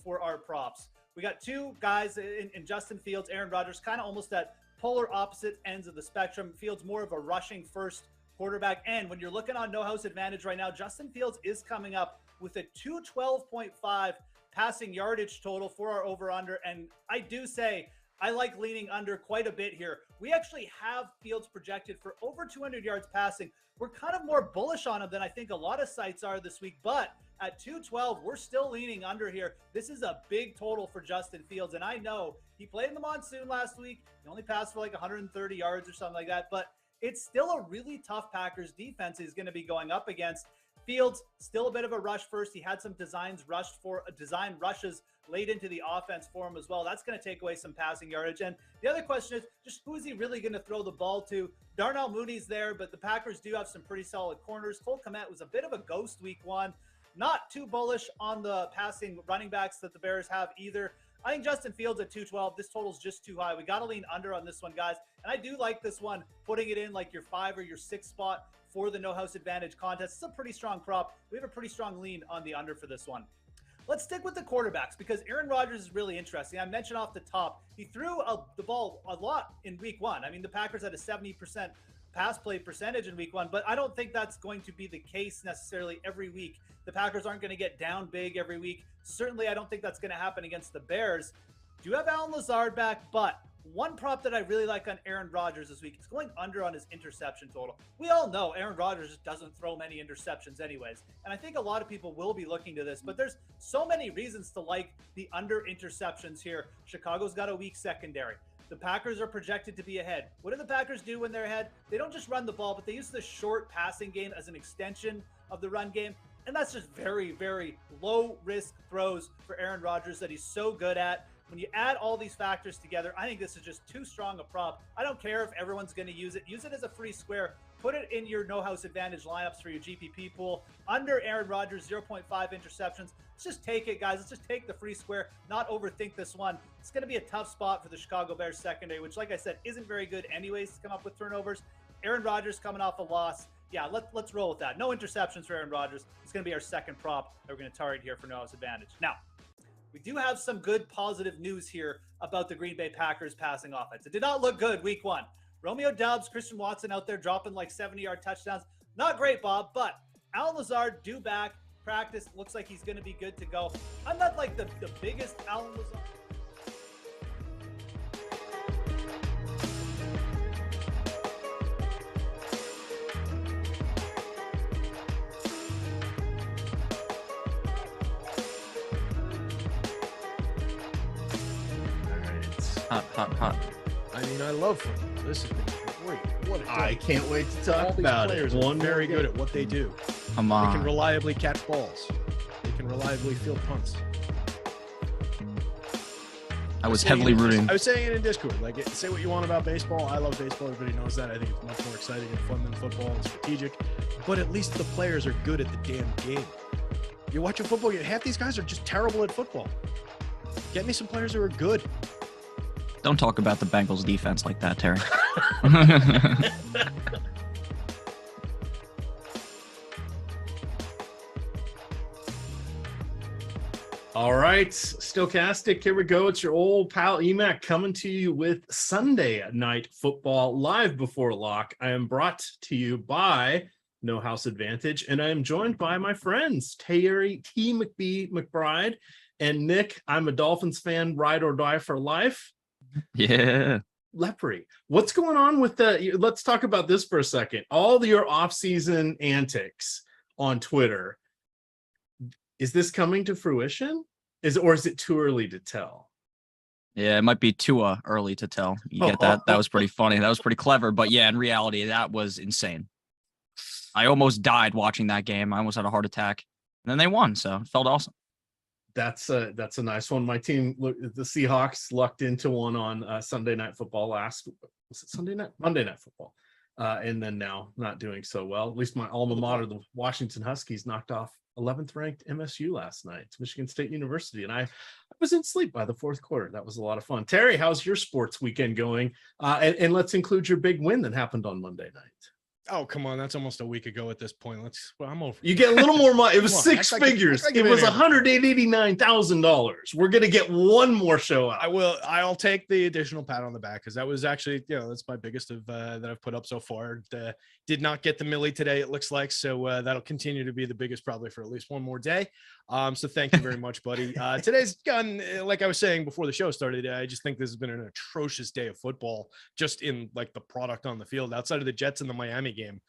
for our props. We got two guys in Justin Fields, Aaron Rodgers, kind of almost at polar opposite ends of the spectrum. Fields more of a rushing first quarterback. And when you're looking on no house advantage right now, Justin Fields is coming up with a 212.5 passing yardage total for our over-under. And I do say I like leaning under quite a bit here. We actually have Fields projected for over 200 yards passing. We're kind of more bullish on him than I think a lot of sites are this week, but at 212, we're still leaning under here. This is a big total for Justin Fields, and I know he played in the monsoon last week. He only passed for like 130 yards or something like that, but it's still a really tough Packers defense he's going to be going up against. Fields, still a bit of a rush first. He had some design rushes late into the offense for him as well. That's going to take away some passing yardage. And the other question is just who is he really going to throw the ball to? Darnell Mooney's there, but the Packers do have some pretty solid corners. Cole Kmet was a bit of a ghost week one. Not too bullish on the passing running backs that the Bears have either. I think Justin Fields at 212, this total's just too high. We got to lean under on this one, guys. And I do like this one, putting it in like your 5 or your 6 spot for the no house advantage contest. It's a pretty strong prop. We have a pretty strong lean on the under for this one. Let's stick with the quarterbacks because Aaron Rodgers is really interesting. I mentioned off the top, he threw the ball a lot in week one. I mean, the Packers had a 70% pass play percentage in week one, but I don't think that's going to be the case necessarily every week. The Packers aren't going to get down big every week. Certainly, I don't think that's going to happen against the Bears. Do have Allen Lazard back, but one prop that I really like on Aaron Rodgers this week is going under on his interception total. We all know Aaron Rodgers just doesn't throw many interceptions anyways, and I think a lot of people will be looking to this, but there's so many reasons to like the under interceptions here. Chicago's got a weak secondary. The Packers are projected to be ahead. What do the Packers do when they're ahead? They don't just run the ball, but they use the short passing game as an extension of the run game. And that's just very, very low risk throws for Aaron Rodgers that he's so good at. When you add all these factors together, I think this is just too strong a prop. I don't care if everyone's going to use it. Use it as a free square. Put it in your no house advantage lineups for your GPP pool. Under Aaron Rodgers, 0.5 interceptions. Let's just take it, guys. Let's just take the free square, not overthink this one. It's going to be a tough spot for the Chicago Bears secondary, which, like I said, isn't very good anyways to come up with turnovers. Aaron Rodgers coming off a loss. Yeah, let's roll with that. No interceptions for Aaron Rodgers. It's going to be our second prop that we're going to target here for no house advantage. Now, we do have some good positive news here about the Green Bay Packers passing offense. It did not look good week one. Romeo Doubs, Christian Watson out there dropping like 70-yard touchdowns. Not great, Bob, but Allen Lazard due back. Practice looks like he's going to be good to go. I'm not like the biggest Allen Lazard. Hot. I mean, I love football. This is great. What a day. I can't wait to talk about it. One very good at what they do. Come on. They can reliably catch balls. They can reliably field punts. I was heavily rooting. I was saying it in Discord. Like, say what you want about baseball. I love baseball. Everybody knows that. I think it's much more exciting and fun than football and strategic. But at least the players are good at the damn game. You watch a football game. Half these guys are just terrible at football. Get me some players who are good. Don't talk about the Bengals defense like that, Terry. All right, Stokastic, here we go. It's your old pal EMac coming to you with Sunday Night Football live before lock. I am brought to you by No House Advantage, and I am joined by my friends, Terry T. McBride and Nick. I'm a Dolphins fan, ride or die for life. Yeah. Lepri, what's going on with let's talk about this for a second. All your off-season antics on Twitter. Is this coming to fruition? Or is it too early to tell? Yeah, it might be too early to tell. You get that? That was pretty funny. That was pretty clever. But yeah, in reality, that was insane. I almost died watching that game. I almost had a heart attack. And then they won, so it felt awesome. That's a nice one. My team, the Seahawks, lucked into one on Sunday Night Football was it Sunday night? Monday Night Football. And then now not doing so well. At least my alma mater, the Washington Huskies, knocked off 11th ranked MSU last night, Michigan State University. And I was in sleep by the fourth quarter. That was a lot of fun. Terry, how's your sports weekend going? And let's include your big win that happened on Monday night. Oh, come on. That's almost a week ago at this point. I'm over. You get a little more money. It was Come on, six figures. It was $189,000. We're going to get one more show out. I'll take the additional pat on the back because that was actually, that's my biggest of that I've put up so far. Did not get the millie today, it looks like. So that'll continue to be the biggest probably for at least one more day. So thank you very much, buddy. Today's gun, like I was saying before the show started, I just think this has been an atrocious day of football, just in like the product on the field outside of the Jets and the Miami game.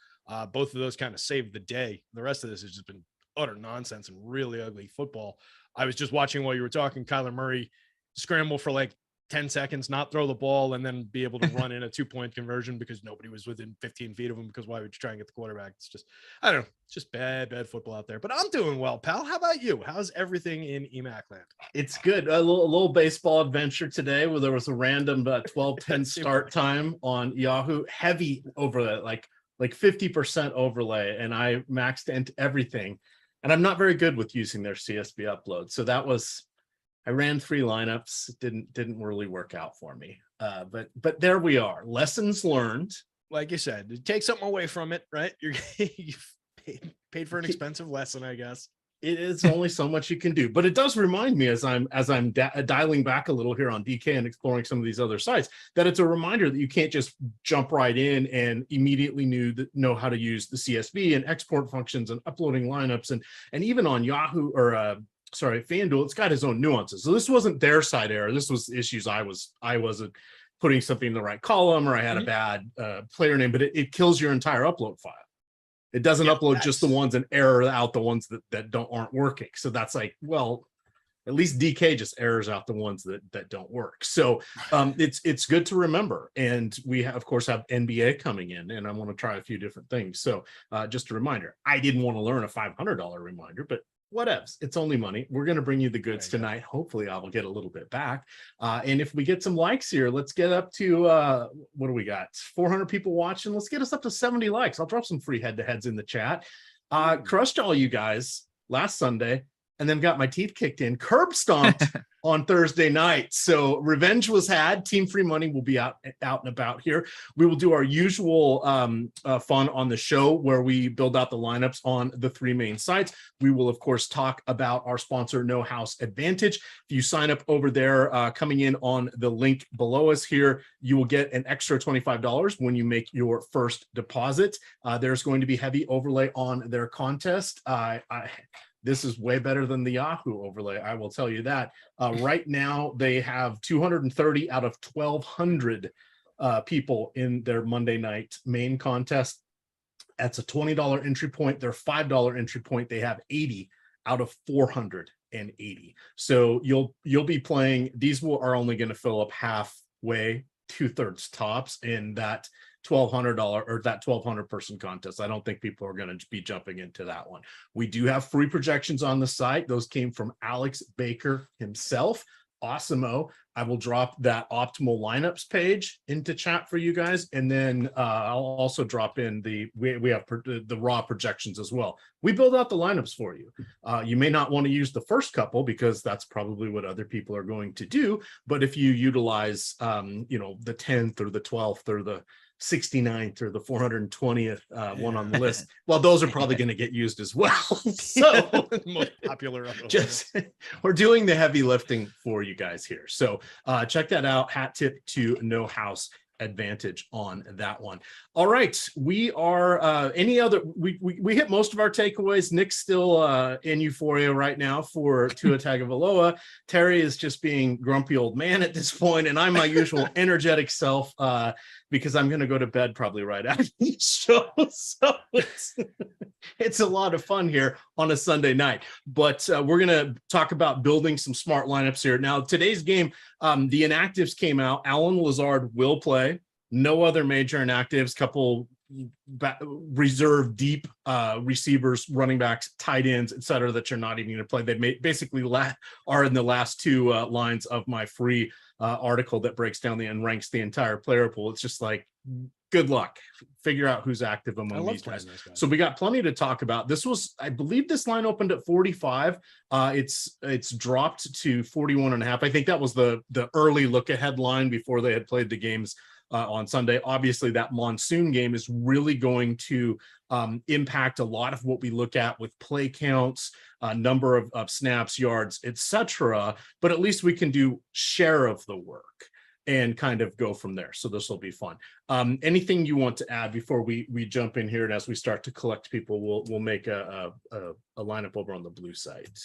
Both of those kind of saved the day. The rest of this has just been utter nonsense and really ugly football. I was just watching while you were talking, Kyler Murray scramble for like 10 seconds, not throw the ball, and then be able to run in a 2-point conversion because nobody was within 15 feet of him, because why would you try and get the quarterback? It's just, I don't know, it's just bad football out there. But I'm doing well, pal. How about you? How's everything in EMac land? It's good. A little baseball adventure today where there was a random 12:10 start time on Yahoo. Heavy overlay, like 50% overlay, and I maxed into everything. And I'm not very good with using their CSV upload. So I ran 3 lineups. It didn't really work out for me. But there we are. Lessons learned. Like you said, take something away from it, right? You've paid for an expensive lesson, I guess. It is only so much you can do, but it does remind me as I'm dialing back a little here on DK and exploring some of these other sites, that it's a reminder that you can't just jump right in and immediately know how to use the CSV and export functions and uploading lineups, and even on Yahoo or FanDuel, it's got its own nuances. So this wasn't their side error. This was issues I wasn't putting something in the right column, or I had a bad player name, but it kills your entire upload file. It doesn't upload just the ones and error out the ones that aren't working. So that's like, well, at least DK just errors out the ones that don't work. So it's good to remember. And we of course have NBA coming in, and I want to try a few different things. So just a reminder, I didn't want to learn a $500 reminder, but whatevs, it's only money. We're going to bring you the goods tonight. Hopefully I will get a little bit back. And if we get some likes here, let's get up to, what do we got? 400 people watching. Let's get us up to 70 likes. I'll drop some free head-to-heads in the chat. Crushed all you guys last Sunday, and then got my teeth kicked in. Curb stomped on Thursday night. So revenge was had. Team Free Money will be out and about here. We will do our usual fun on the show where we build out the lineups on the 3 main sites. We will, of course, talk about our sponsor, No House Advantage. If you sign up over there, coming in on the link below us here, you will get an extra $25 when you make your first deposit. There's going to be heavy overlay on their contest. This is way better than the Yahoo overlay, I will tell you that. Right now, they have 230 out of 1,200 people in their Monday night main contest. That's a $20 entry point. Their $5 entry point, they have 80 out of 480. So you'll be playing. These are only going to fill up halfway, 2/3 tops in that $1,200 or that 1,200 person contest. I don't think people are going to be jumping into that one. We do have free projections on the site. Those came from Alex Baker himself. Awesome-o. I will drop that optimal lineups page into chat for you guys. And then I'll also drop in we have the raw projections as well. We build out the lineups for you. You may not want to use the first couple because that's probably what other people are going to do. But if you utilize, the 10th or the 12th or the 69th or the 420th one on the list, well, those are probably going to get used as well. So most popular we're doing the heavy lifting for you guys here. So check that out. Hat tip to No House Advantage on that one. All right, we are we hit most of our takeaways. Nick's still in euphoria right now for Tua Tagovailoa. Terry is just being grumpy old man at this point, and I'm my usual energetic self because I'm going to go to bed probably right after the show. So it's a lot of fun here on a Sunday night. But we're going to talk about building some smart lineups here. Now, today's game, the inactives came out. Allen Lazard will play. No other major inactives, couple reserve deep receivers, running backs, tight ends, etc., that you're not even going to play. They basically are in the last 2 lines of my free article that breaks down and ranks the entire player pool. It's just like, good luck. Figure out who's active among these guys. So we got plenty to talk about. This was, I believe this line opened at 45. It's dropped to 41.5. I think that was the early look ahead line before they had played the games on Sunday. Obviously, that monsoon game is really going to impact a lot of what we look at with play counts, number of snaps, yards, etc. But at least we can do share of the work and kind of go from there. So this will be fun. Anything you want to add before we jump in here, and as we start to collect people, we'll make a lineup over on the blue site.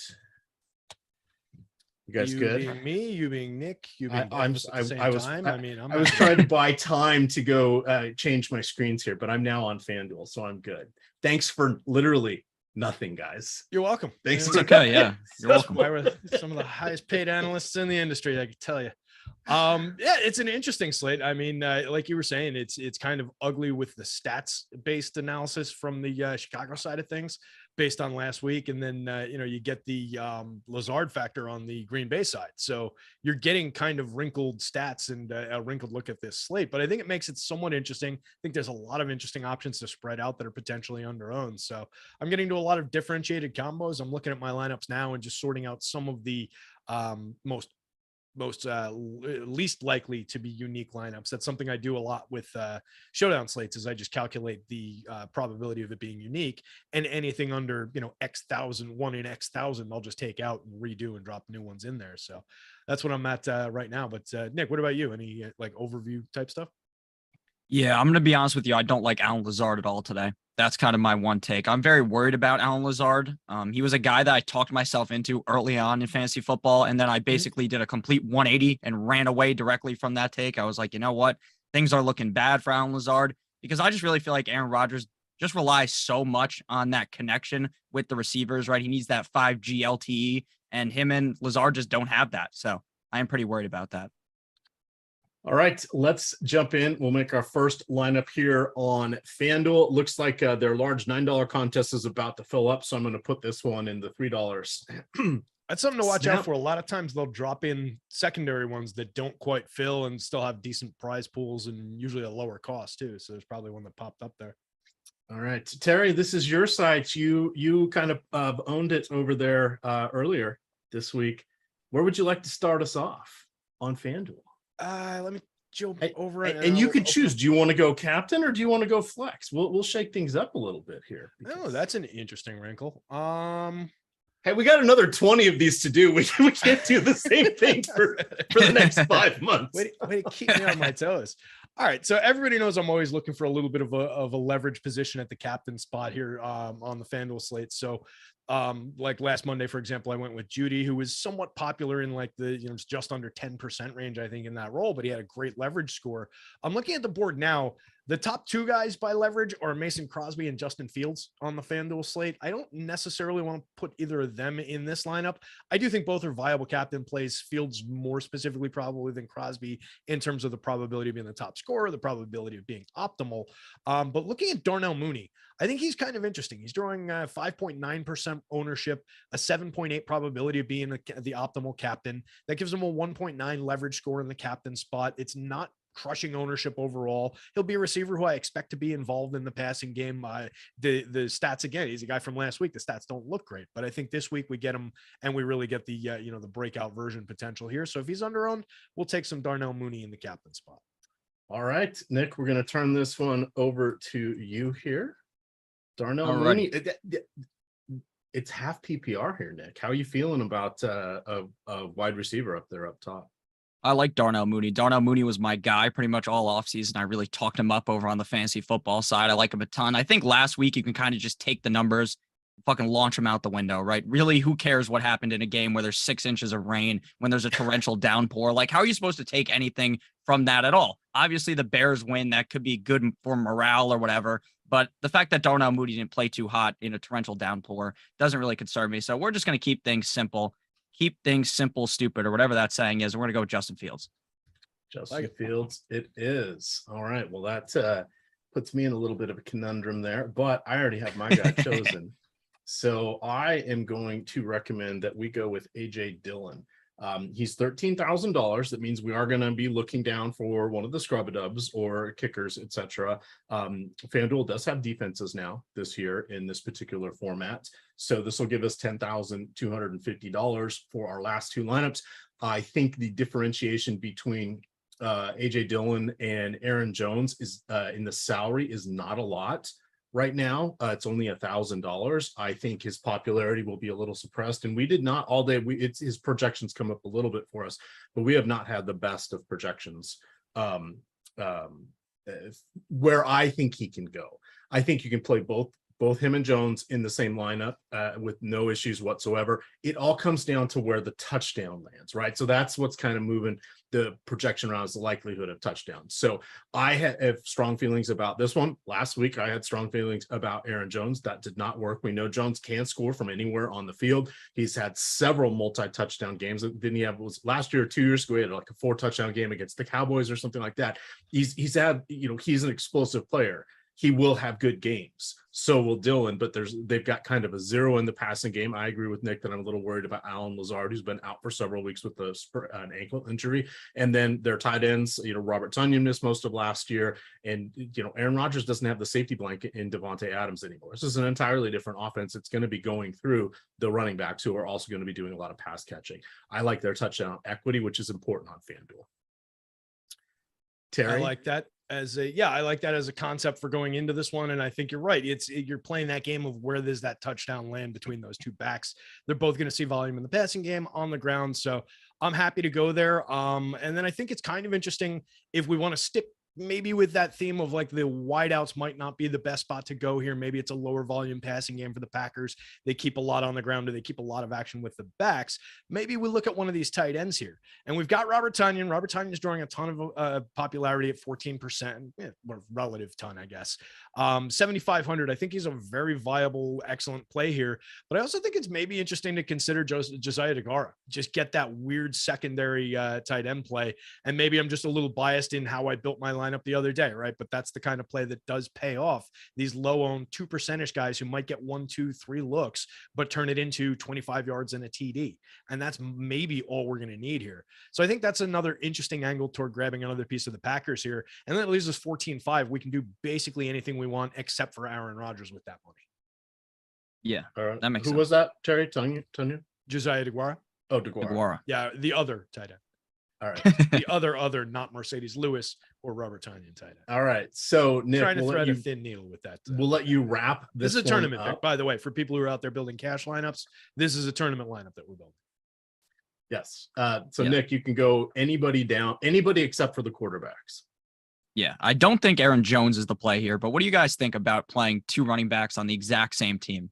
You guys good? You being me, you being Nick, you being I was I'm trying to buy time to go change my screens here, but I'm now on FanDuel, so I'm good. Thanks for literally nothing, guys. You're welcome. Thanks. It's okay. Yeah, you're welcome. Some of the highest paid analysts in the industry, I can tell you. Yeah, it's an interesting slate. I mean, like you were saying, it's kind of ugly with the stats based analysis from the Chicago side of things based on last week, and then you get the Lazard factor on the Green Bay side, so you're getting kind of wrinkled stats and a wrinkled look at this slate. But I think it makes it somewhat interesting. I think there's a lot of interesting options to spread out that are potentially under-owned, so I'm getting to a lot of differentiated combos. I'm looking at my lineups now and just sorting out some of the most least likely to be unique lineups. That's something I do a lot with showdown slates, is I just calculate the probability of it being unique, and anything under X thousand, 1 in X thousand, I'll just take out and redo and drop new ones in there. So that's what I'm at right now. But Nick, what about you? Any like overview type stuff? Yeah, I'm going to be honest with you. I don't like Alan Lazard at all today. That's kind of my one take. I'm very worried about Alan Lazard. He was a guy that I talked myself into early on in fantasy football, and then I basically did a complete 180 and ran away directly from that take. I was like, you know what? Things are looking bad for Alan Lazard, because I just really feel like Aaron Rodgers just relies so much on that connection with the receivers, right? He needs that 5G LTE, and him and Lazard just don't have that. So I am pretty worried about that. All right, let's jump in. We'll make our first lineup here on FanDuel. Looks like their large $9 contest is about to fill up, so I'm going to put this one in the $3. That's something to watch out for. A lot of times they'll drop in secondary ones that don't quite fill and still have decent prize pools, and usually a lower cost too. So there's probably one that popped up there. All right, Terry, this is your site. You kind of owned it over there earlier this week. Where would you like to start us off on FanDuel? Let me jump over it. And you could choose. Do you want to go captain or do you want to go flex? We'll shake things up a little bit here. Oh, that's an interesting wrinkle. Hey, we got another 20 of these to do. We can't do the same thing for the next 5 months. Way to keep me on my toes. All right, so everybody knows I'm always looking for a little bit of a leverage position at the captain spot here on the FanDuel slate. So like last Monday, for example, I went with Judy, who was somewhat popular in like the just under 10% range, I think, in that role, but he had a great leverage score. I'm looking at the board now. The top two guys by leverage are Mason Crosby and Justin Fields on the FanDuel slate. I don't necessarily want to put either of them in this lineup. I do think both are viable captain plays. Fields more specifically probably than Crosby in terms of the probability of being the top scorer, the probability of being optimal. But looking at Darnell Mooney, I think he's kind of interesting. He's drawing 5.9% ownership, a 7.8 probability of being the optimal captain. That gives him a 1.9 leverage score in the captain spot. It's not crushing ownership overall. He'll be a receiver who I expect to be involved in the passing game. The stats, again, he's a guy from last week. The stats don't look great, but I think this week we get him and we really get the the breakout version potential here. So if he's under-owned, we'll take some Darnell Mooney in the captain spot. All right, Nick, we're going to turn this one over to you here. Darnell Mooney, it's half PPR here, Nick. How are you feeling about a wide receiver up there up top? I like Darnell Mooney. Darnell Mooney was my guy pretty much all offseason. I really talked him up over on the fantasy football side. I like him a ton. I think last week you can kind of just take the numbers, fucking launch them out the window, right? Really, who cares what happened in a game where there's 6 inches of rain, when there's a torrential downpour? Like, how are you supposed to take anything from that at all? Obviously, the Bears win. That could be good for morale or whatever. But the fact that Darnell Mooney didn't play too hot in a torrential downpour doesn't really concern me. So we're just going to keep things simple. Keep things simple, stupid, or whatever that saying is. We're going to go with Justin Fields. Justin Fields, it is. All right. Well, that puts me in a little bit of a conundrum there, but I already have my guy chosen. So I am going to recommend that we go with A.J. Dillon. He's $13,000. That means we are going to be looking down for one of the scrub-a-dubs or kickers, etc. FanDuel does have defenses now this year in this particular format. So this will give us $10,250 for our last two lineups. I think the differentiation between AJ Dillon and Aaron Jones is in the salary is not a lot right now. It's only $1,000. I think his popularity will be a little suppressed, and we did not all day. His projections come up a little bit for us, but we have not had the best of projections where I think he can go. I think you can play both him and Jones in the same lineup with no issues whatsoever. It all comes down to where the touchdown lands, right? So that's what's kind of moving the projection around, is the likelihood of touchdowns. So I have strong feelings about this one. Last week, I had strong feelings about Aaron Jones. That did not work. We know Jones can score from anywhere on the field. He's had several multi-touchdown games. Didn't he have, was last year or 2 years ago, he had like a 4-touchdown game against the Cowboys or something like that. He's had, he's an explosive player. He will have good games. So will Dillon, but they've got kind of a zero in the passing game. I agree with Nick that I'm a little worried about Allen Lazard, who's been out for several weeks with an ankle injury. And then their tight ends, Robert Tonyan missed most of last year. And, Aaron Rodgers doesn't have the safety blanket in Devontae Adams anymore. This is an entirely different offense. It's going to be going through the running backs, who are also going to be doing a lot of pass catching. I like their touchdown equity, which is important on FanDuel. Terry? I like that. I like that as a concept for going into this one. And I think you're right. You're playing that game of where does that touchdown land between those two backs. They're both going to see volume in the passing game, on the ground. So I'm happy to go there. And then I think it's kind of interesting if we want to stick maybe with that theme of like the wideouts might not be the best spot to go here. Maybe it's a lower volume passing game for the Packers. They keep a lot on the ground, or they keep a lot of action with the backs. Maybe we look at one of these tight ends here, and we've got Robert Tonyan. Robert Tonyan is drawing a ton of popularity at 14%, or relative ton, I guess. 7,500. I think he's a very viable, excellent play here. But I also think it's maybe interesting to consider Josiah DeGuara. Just get that weird secondary tight end play. And maybe I'm just a little biased in how I built my lineup the other day, right? But that's the kind of play that does pay off. These low-owned 2% guys who might get 1, 2, 3 looks, but turn it into 25 yards and a TD. And that's maybe all we're going to need here. So I think that's another interesting angle toward grabbing another piece of the Packers here. And then it leaves us 14-5. We can do basically anything we want except for Aaron Rodgers with that money. Yeah, all right. That makes sense. Who was that, Terry? Tonyan? Josiah DeGuara. Oh, DeGuara. Yeah, the other tight end. All right. The other, not Mercedes Lewis or Robert Tonyan tight end. All right. So Nick, trying to thread a thin needle with that. We'll let you wrap this. This is a tournament up. pick, by the way, for people who are out there building cash lineups. This is a tournament lineup that we're building. Yes. So Nick, you can go anybody except for the quarterbacks. Yeah, I don't think Aaron Jones is the play here, but what do you guys think about playing 2 running backs on the exact same team?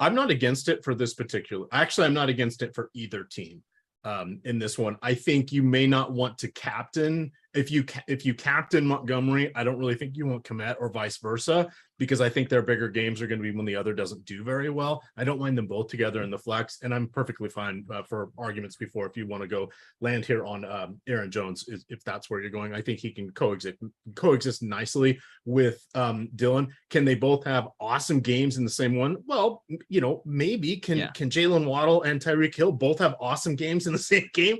I'm not against it for this particular. Actually, I'm not against it for either team. In this one, I think you may not want to captain. If you captain Montgomery, I don't really think you want Kmet, or vice versa, because I think their bigger games are going to be when the other doesn't do very well. I don't mind them both together in the flex, and I'm perfectly fine for arguments before if you want to go land here on Aaron Jones, if that's where you're going. I think he can coexist nicely with Dillon. Can they both have awesome games in the same one? Well, maybe. Can Jalen Waddle and Tyreek Hill both have awesome games in the same game?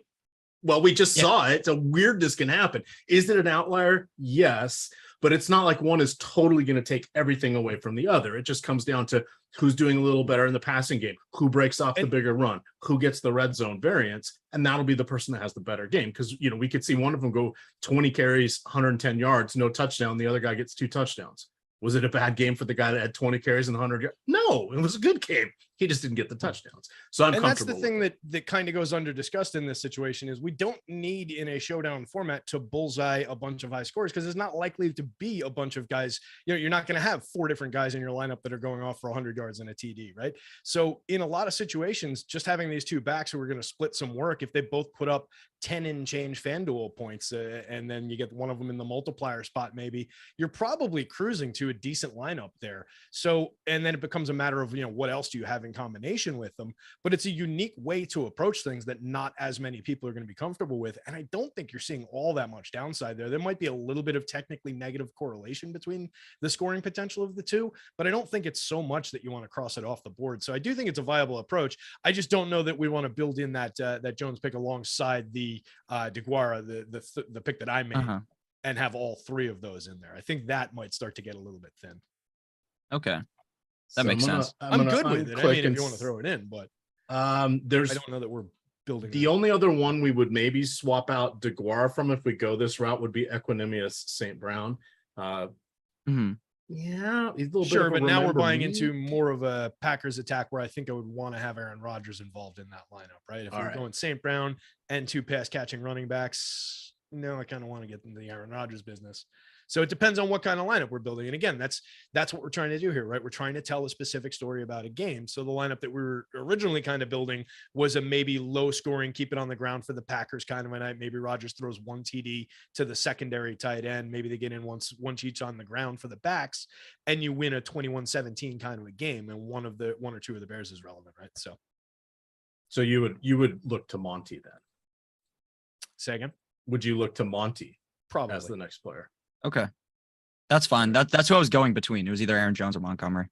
Well, we just saw it. So weirdness can happen. Is it an outlier? Yes, but it's not like one is totally going to take everything away from the other. It just comes down to who's doing a little better in the passing game, who breaks off the bigger run, who gets the red zone variance, and that'll be the person that has the better game. Because, we could see one of them go 20 carries, 110 yards, no touchdown. The other guy gets 2 touchdowns. Was it a bad game for the guy that had 20 carries and 100 yards? No, it was a good game. He just didn't get the touchdowns. So I'm comfortable. That's the thing that kind of goes under discussed in this situation is we don't need in a showdown format to bullseye a bunch of high scores, because it's not likely to be a bunch of guys. You're not going to have 4 different guys in your lineup that are going off for 100 yards and a TD, right? So in a lot of situations, just having these 2 backs who are going to split some work, if they both put up 10 and change FanDuel points, and then you get one of them in the multiplier spot, maybe you're probably cruising to a decent lineup there. So, and then it becomes a matter of, what else do you have in combination with them? But it's a unique way to approach things that not as many people are going to be comfortable with. And I don't think you're seeing all that much downside there. There might be a little bit of technically negative correlation between the scoring potential of the 2, but I don't think it's so much that you want to cross it off the board. So I do think it's a viable approach. I just don't know that we want to build in that Jones pick alongside the DeGuara, the pick that I made, and have all 3 of those in there. I think that might start to get a little bit thin. Okay. That makes sense. I'm good with it. I mean, if you want to throw it in, but I don't know that we're building. The only other one we would maybe swap out DeGuara from if we go this route would be Equanimous St. Brown. Yeah, he's a little sure, bit of but now we're remember buying me. into more of a Packers attack where I think I would want to have Aaron Rodgers involved in that lineup, right? If we're going St. Brown and 2 pass catching running backs, no, I kind of want to get into the Aaron Rodgers business. So it depends on what kind of lineup we're building. And again, that's what we're trying to do here, right? We're trying to tell a specific story about a game. So the lineup that we were originally kind of building was a maybe low scoring, keep it on the ground for the Packers kind of a night. Maybe Rodgers throws 1 TD to the secondary tight end. Maybe they get in one each on the ground for the backs, and you win a 21-17 kind of a game. And one or two of the Bears is relevant, right? So you would look to Monty then. Say again? Would you look to Monty probably as the next player? Okay. That's fine. That's who I was going between. It was either Aaron Jones or Montgomery.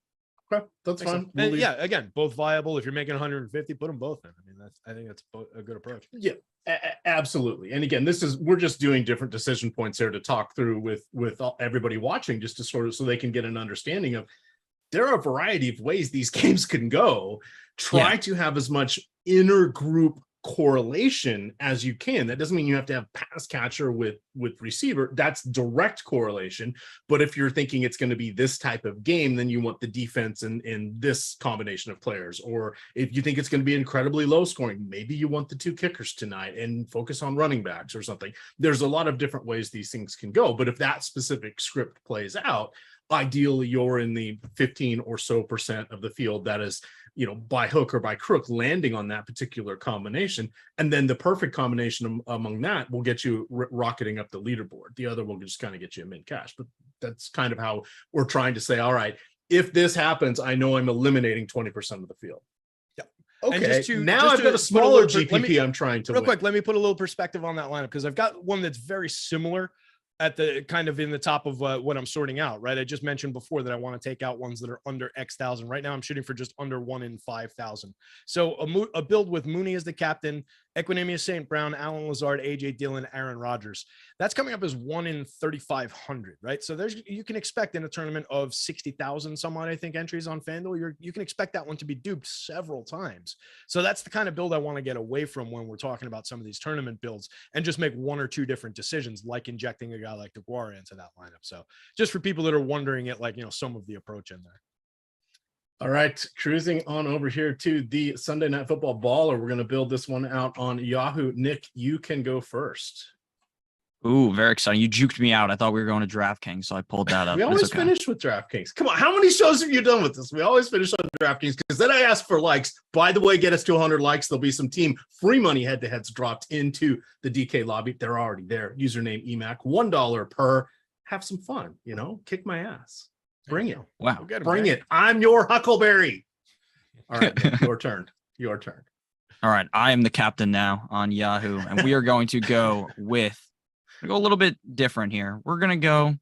Okay, that's fine. And yeah, again, both viable. If you're making 150, put them both in. I mean, I think that's a good approach. Yeah, absolutely. And again, we're just doing different decision points here to talk through with everybody watching, just to sort of so they can get an understanding of. There are a variety of ways these games can go. Try to have as much intergroup correlation as you can. That doesn't mean you have to have pass catcher with receiver. That's direct correlation. But if you're thinking it's going to be this type of game, then you want the defense in this combination of players. Or if you think it's going to be incredibly low scoring, maybe you want the 2 kickers tonight and focus on running backs or something. There's a lot of different ways these things can go. But if that specific script plays out, ideally you're in the 15 or so % of the field that is, by hook or by crook landing on that particular combination. And then the perfect combination among that will get you rocketing up the leaderboard. The other will just kind of get you a mid cash, but that's kind of how we're trying to say, all right, if this happens, I know I'm eliminating 20% of the field. Yeah. Okay. I've got a smaller GPP I'm trying to real quick. Let me put a little perspective on that lineup, because I've got one that's very similar at the kind of in the top of what I'm sorting out, right? I just mentioned before that I want to take out ones that are under X thousand. Right now I'm shooting for just under 1 in 5,000. So a build with Mooney as the captain, Equanimous St. Brown, Alan Lazard, AJ Dillon, Aaron Rodgers. That's coming up as 1 in 3,500, right? So you can expect in a tournament of 60,000 some odd, I think, entries on FanDuel, you can expect that one to be duped several times. So that's the kind of build I want to get away from when we're talking about some of these tournament builds, and just make 1 or 2 different decisions, like injecting a guy like DeGuara into that lineup. So just for people that are wondering it, like, some of the approach in there. All right, cruising on over here to the Sunday Night Football Baller. We're going to build this one out on Yahoo. Nick, you can go first. Ooh, very exciting. You juked me out. I thought we were going to DraftKings, so I pulled that up. We always finish with DraftKings. Come on, how many shows have you done with this? We always finish on DraftKings, because then I ask for likes. By the way, get us to 100 likes. There'll be some team free money head-to-heads dropped into the DK lobby. They're already there. Username EMac, $1 per. Have some fun, kick my ass. Bring it. Wow. Bring it. I'm your Huckleberry. All right, Nick, your turn. Your turn. All right. I am the captain now on Yahoo, and we are going to go a little bit different here. We're going to go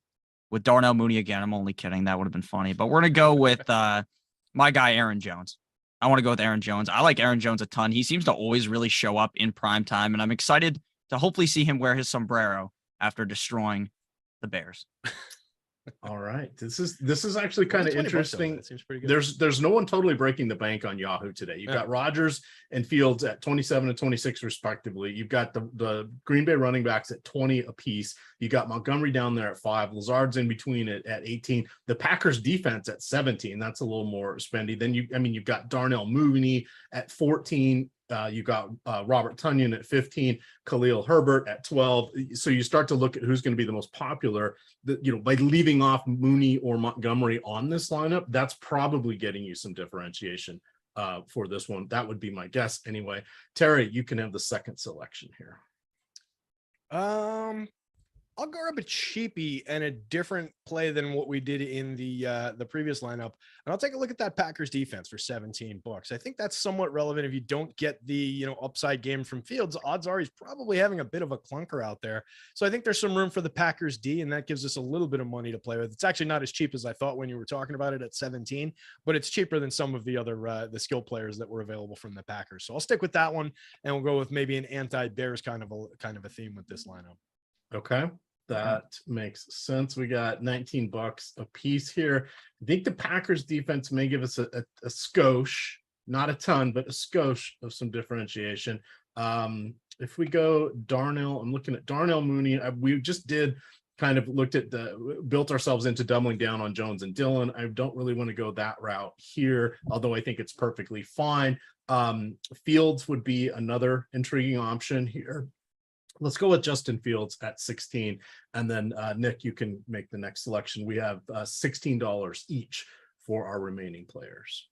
with Darnell Mooney again. I'm only kidding. That would have been funny, but we're going to go with my guy, Aaron Jones. I want to go with Aaron Jones. I like Aaron Jones a ton. He seems to always really show up in prime time, and I'm excited to hopefully see him wear his sombrero after destroying the Bears. All right. This is actually kind of interesting. That seems pretty good. There's no one totally breaking the bank on Yahoo today. You've got Rodgers and Fields at 27 and 26 respectively. You've got the Green Bay running backs at 20 apiece. You got Montgomery down there at 5. Lazard's in between it at 18. The Packers defense at 17. That's a little more spendy. Then you've got Darnell Mooney at 14. You got Robert Tonyan at 15, Khalil Herbert at 12. So you start to look at who's going to be the most popular. By leaving off Mooney or Montgomery on this lineup, that's probably getting you some differentiation for this one. That would be my guess anyway. Terry, you can have the second selection here. I'll grab a cheapie and a different play than what we did in the previous lineup. And I'll take a look at that Packers defense for $17. I think that's somewhat relevant. If you don't get the, upside game from Fields, odds are he's probably having a bit of a clunker out there. So I think there's some room for the Packers D, and that gives us a little bit of money to play with. It's actually not as cheap as I thought when you were talking about it at 17, but it's cheaper than some of the other, the skill players that were available from the Packers. So I'll stick with that one, and we'll go with maybe an anti-Bears kind of a theme with this lineup. Okay. That makes sense. We got $19 a piece here. I think the Packers defense may give us a skosh, not a ton, but a skosh of some differentiation. If we go Darnell, I'm looking at Darnell Mooney. We just built ourselves into doubling down on Jones and Dillon. I don't really want to go that route here, although I think it's perfectly fine. Fields would be another intriguing option here. Let's go with Justin Fields at 16. And then Nick, you can make the next selection. We have $16 each for our remaining players.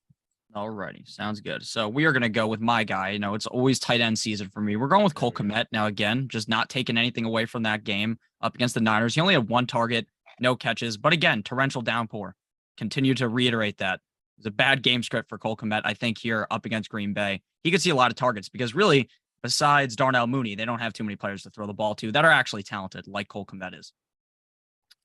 Alrighty, sounds good. So we are going to go with my guy. You know, it's always tight end season for me. We're going with Cole Kmet. Now, again, just not taking anything away from that game up against the Niners. He only had 1 target, no catches. But again, torrential downpour. Continue to reiterate that. It was a bad game script for Cole Kmet, I think, here up against Green Bay. He could see a lot of targets because really, besides Darnell Mooney, they don't have too many players to throw the ball to that are actually talented like Cole Kmet is.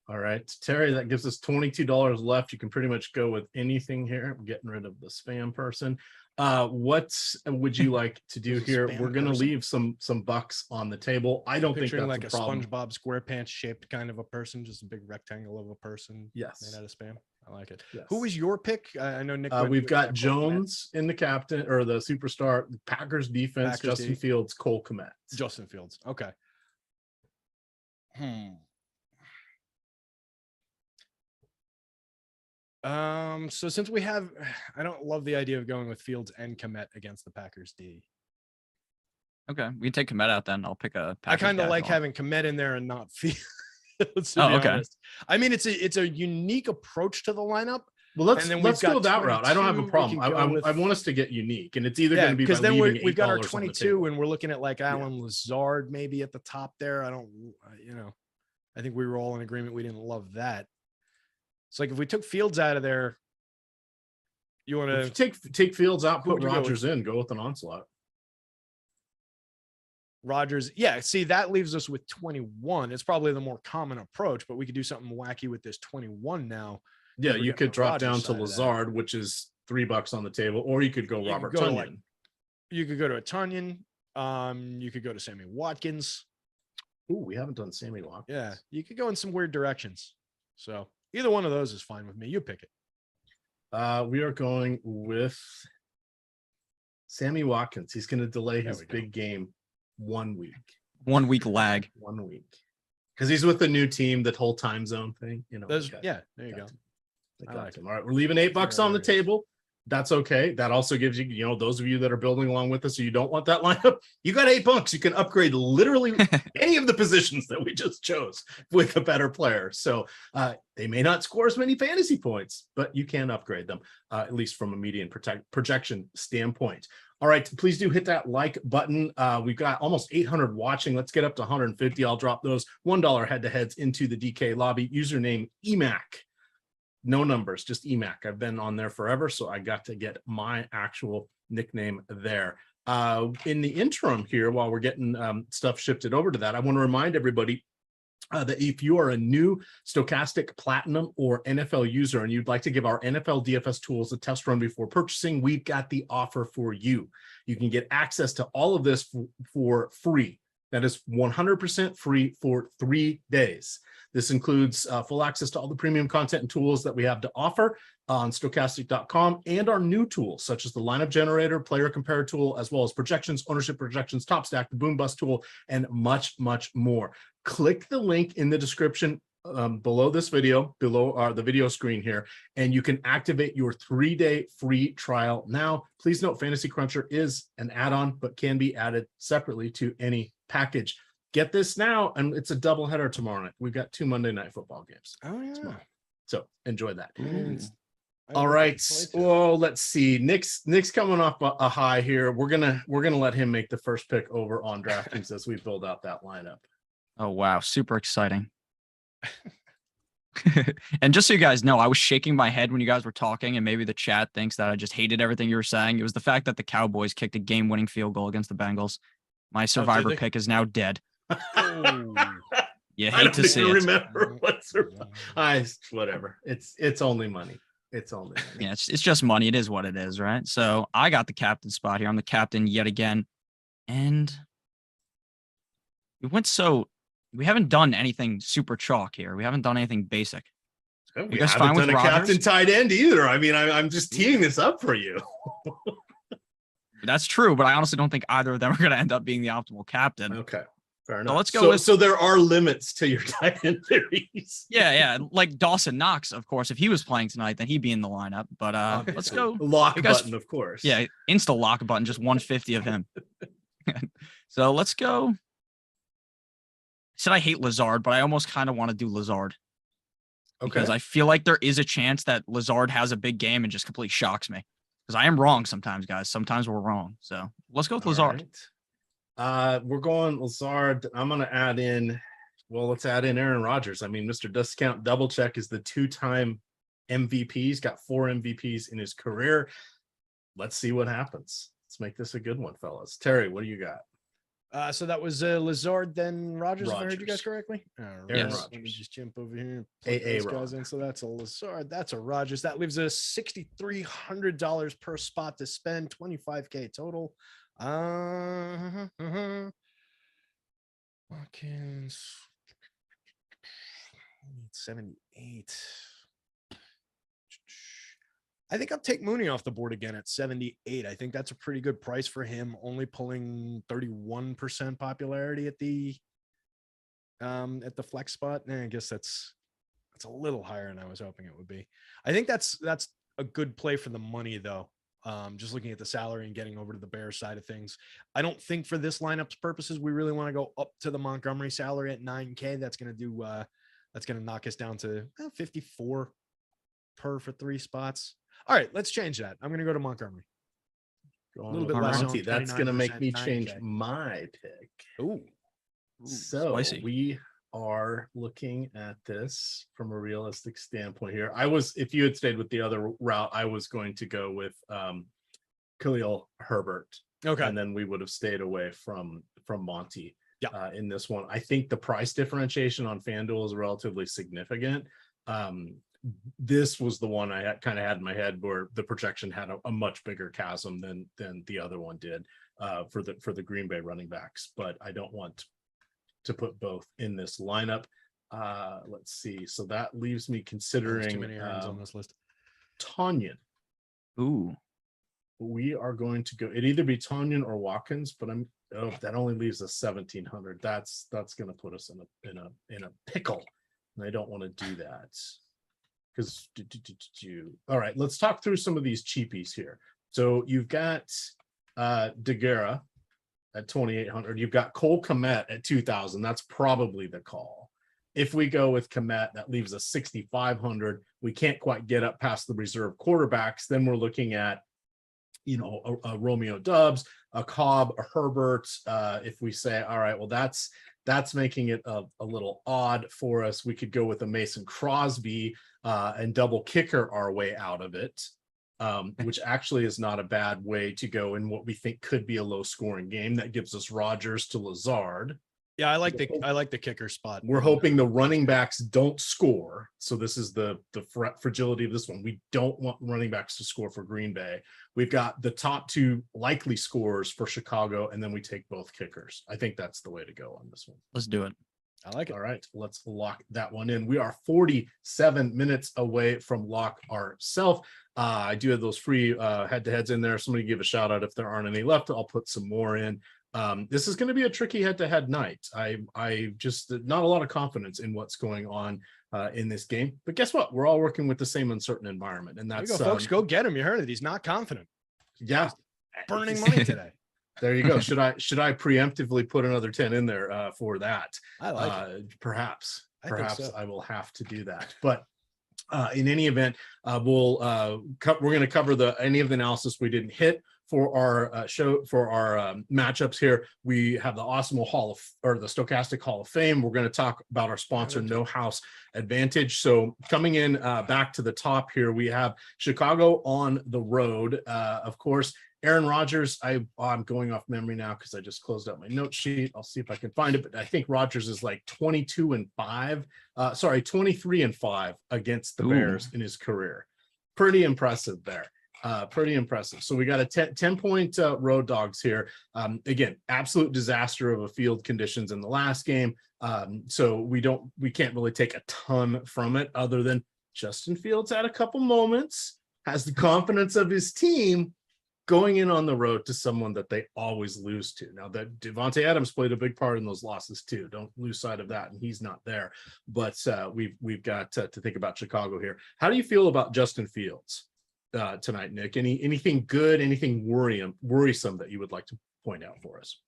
All right, Terry, that gives us $22 left. You can pretty much go with anything here. I'm getting rid of the spam person. What would you like to do here? We're going to leave some bucks on the table. I don't think that's like a a problem. SpongeBob SquarePants shaped kind of a person, just a big rectangle of a person. Yes. Made out of spam. I like it. Yes. Who was your pick? I know Nick. We've got Jones in the captain or the superstar, Packers defense, Justin Fields, Cole Kmet. Justin Fields. Okay. So since we have, I don't love the idea of going with Fields and Kmet against the Packers D. Okay, we can take Kmet out then. I'll pick a Packers I kind of like casual. having Kmet in there and not Fields. Okay. Honest. I mean, it's a unique approach to the lineup. Well, let's go that route. I don't have a problem. I want us to get unique, and it's either going to be because then we've got our $8 22, and we're looking at like Alan Lazard maybe at the top there. I think we were all in agreement we didn't love that. It's like if we took Fields out of there, you want to take Fields out, put Rodgers in, go with an onslaught. Rodgers, yeah. See, that leaves us with 21. It's probably the more common approach, but we could do something wacky with this 21 now. Yeah, you could drop down to Lazard, which is $3 on the table, or you could go Robert Tonyan. You could go to a Tonyan. You could go to Sammy Watkins. Ooh, we haven't done Sammy Watkins. Yeah, you could go in some weird directions. So either one of those is fine with me. You pick it. We are going with Sammy Watkins. He's going to delay his big game 1 week. 1 week lag. 1 week. Because he's with the new team, that whole time zone thing. There you go. All right, we're leaving $8 on the table. That's okay. That also gives you, those of you that are building along with us, so you don't want that lineup, you got $8. You can upgrade literally any of the positions that we just chose with a better player. So they may not score as many fantasy points, but you can upgrade them, at least from a median projection standpoint. All right, please do hit that like button. We've got almost 800 watching. Let's get up to 150. I'll drop those $1 head-to-heads into the DK lobby. Username EMac. No numbers, just EMac. I've been on there forever, so I got to get my actual nickname there. In the interim here, while we're getting stuff shifted over to that, I want to remind everybody that if you are a new Stokastic Platinum or NFL user and you'd like to give our NFL DFS tools a test run before purchasing, we've got the offer for you. You can get access to all of this for free. That is 100% free for 3 days. This includes full access to all the premium content and tools that we have to offer on stokastic.com and our new tools, such as the lineup generator, player compare tool, as well as projections, ownership projections, top stack, the boom bust tool, and much, much more. Click the link in the description below this video, below the video screen here, and you can activate your 3-day free trial now. Please note, Fantasy Cruncher is an add-on, but can be added separately to any package. Get this now, and it's a doubleheader tomorrow night. We've got 2 Monday night football games. Oh yeah. Tomorrow. So enjoy that. All right. Well, let's see. Nick's coming off a high here. We're gonna let him make the first pick over on DraftKings as we build out that lineup. Oh wow, super exciting. And just so you guys know, I was shaking my head when you guys were talking, and maybe the chat thinks that I just hated everything you were saying. It was the fact that the Cowboys kicked a game-winning field goal against the Bengals. My survivor pick is now dead. Oh. You hate to see it. Remember what's whatever. It's only money. It's only money. Yeah, it's just money. It is what it is, right? So I got the captain spot here. I'm the captain yet again, and we haven't done anything super chalk here. We haven't done anything basic. We haven't done a captain tight end either. I mean, I'm just teeing this up for you. That's true, but I honestly don't think either of them are going to end up being the optimal captain. Okay. Fair So enough. let's go with. So there are limits to your tight end theories. Yeah. Like Dawson Knox, of course. If he was playing tonight, then he'd be in the lineup. But let's go. Lock button, of course. Yeah, insta lock button, just 150 of him. So let's go. I said I hate Lazard, but I almost kind of want to do Lazard. Okay. Because I feel like there is a chance that Lazard has a big game and just completely shocks me. Because I am wrong sometimes, guys. Sometimes we're wrong. So let's go with Lazard. Right. We're going Lazard. I'm going to add in, let's add in Aaron Rodgers. I mean, Mr. Discount Double Check is the 2-time MVP. He's got 4 MVPs in his career. Let's see what happens. Let's make this a good one, fellas. Terry, what do you got? So that was Lazard, then Rodgers, if I heard you guys correctly. Aaron Let me Rodgers. just jump over here. AA Guys in. So that's a Lazard. That's a Rodgers. That leaves us $6,300 per spot to spend, $25K total. Watkins 78. I think I'll take Mooney off the board again at 78. I think that's a pretty good price for him, only pulling 31% popularity at the flex spot. I guess that's a little higher than I was hoping it would be. I think that's a good play for the money though. Just looking at the salary and getting over to the Bears side of things. I don't think for this lineup's purposes, we really want to go up to the Montgomery salary at 9K. That's going to knock us down to 54 per for 3 spots. All right, let's change that. I'm going to go to Montgomery. A little bit less. That's going to make me change my pick. Ooh, so spicy. We are looking at this from a realistic standpoint here. If you had stayed with the other route, I was going to go with Khalil Herbert. Okay. And then we would have stayed away from Monty. Yeah. In this one. I think the price differentiation on FanDuel is relatively significant. This was the one I kind of had in my head where the projection had a much bigger chasm than the other one did for the Green Bay running backs. But I don't want to put both in this lineup. Let's see. So that leaves me considering too many Aarons on this list. Tonyan. Ooh. We are going to go. It'd either be Tonyan or Watkins, but that only leaves us 1,700. That's going to put us in a pickle, and I don't want to do that. Because all right, let's talk through some of these cheapies here. So you've got DeGuara at 2,800. You've got Cole Kmet at 2,000. That's probably the call. If we go with Kmet, that leaves us 6,500. We can't quite get up past the reserve quarterbacks. Then we're looking at a Romeo Doubs, a Cobb, a Herbert. If we say, all right, well, that's making it a little odd for us. We could go with a Mason Crosby and double kicker our way out of it, which actually is not a bad way to go in what we think could be a low scoring game. That gives us Rodgers to Lazard. Yeah, I like the kicker spot. We're hoping the running backs don't score. So this is the fragility of this one. We don't want running backs to score for Green Bay. We've got the top 2 likely scorers for Chicago, and then we take both kickers. I think that's the way to go on this one. Let's do it. I like it. All right, let's lock that one in. We are 47 minutes away from lock ourselves. I do have those free head-to-heads in there. Somebody give a shout out if there aren't any left. I'll put some more in. This is going to be a tricky head-to-head night. I just not a lot of confidence in what's going on in this game. But guess what? We're all working with the same uncertain environment, and that's there you go, folks. Go get him. You heard it. He's not confident. Yeah, burning money today. There you go. Should I preemptively put another 10 in there for that? I like it. Perhaps so. I will have to do that. But in any event, we're going to cover any of the analysis we didn't hit for our show, for our matchups here. We have the awesome the Stokastic Hall of Fame. We're going to talk about our sponsor, No House Advantage. So coming in back to the top here, we have Chicago on the road. Of course, Aaron Rodgers, I'm going off memory now because I just closed out my note sheet. I'll see if I can find it, but I think Rodgers is like 23-5 against the Bears in his career. Pretty impressive there. Pretty impressive. So we got a 10-point road dogs here. Again, absolute disaster of a field conditions in the last game. So we can't really take a ton from it other than Justin Fields had a couple moments, has the confidence of his team. going in on the road to someone that they always lose to. Now that Devontae Adams played a big part in those losses too. Don't lose sight of that, and he's not there. But we've got to think about Chicago here. How do you feel about Justin Fields tonight, Nick? Anything good, anything worrisome that you would like to point out for us?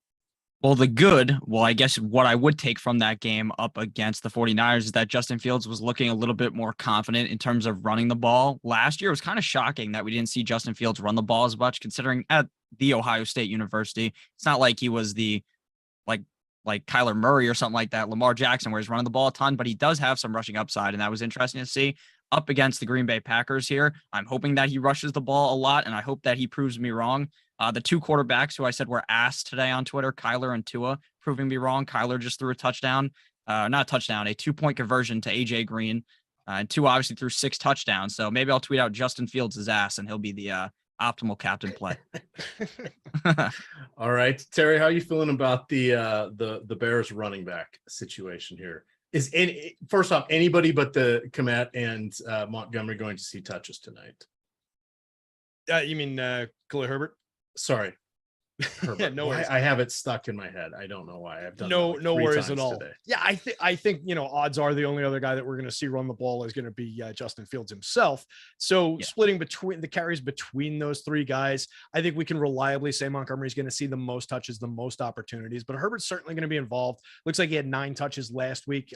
Well, I guess what I would take from that game up against the 49ers is that Justin Fields was looking a little bit more confident in terms of running the ball. Last year, it was kind of shocking that we didn't see Justin Fields run the ball as much, considering at the Ohio State University, it's not like he was the like Kyler Murray or something like that, Lamar Jackson, where he's running the ball a ton, but he does have some rushing upside, and that was interesting to see. Up against the Green Bay Packers here, I'm hoping that he rushes the ball a lot, and I hope that he proves me wrong. The two quarterbacks who I said were asked today on Twitter, Kyler and Tua, proving me wrong. Kyler just threw a touchdown, not a touchdown, a 2-point conversion to AJ Green. And Tua obviously threw 6 touchdowns. So maybe I'll tweet out Justin Fields' ass and he'll be the optimal captain play. All right, Terry, how are you feeling about the Bears running back situation here? First off, anybody but the Kmet and Montgomery going to see touches tonight? You mean Khalil Herbert? Sorry. Yeah, no worries. I have it stuck in my head. I don't know why. I've done no that like worries at all. Today. Yeah, I think odds are the only other guy that we're going to see run the ball is going to be Justin Fields himself. So splitting between the carries between those three guys, I think we can reliably say Montgomery's going to see the most touches, the most opportunities. But Herbert's certainly going to be involved. Looks like he had 9 touches last week,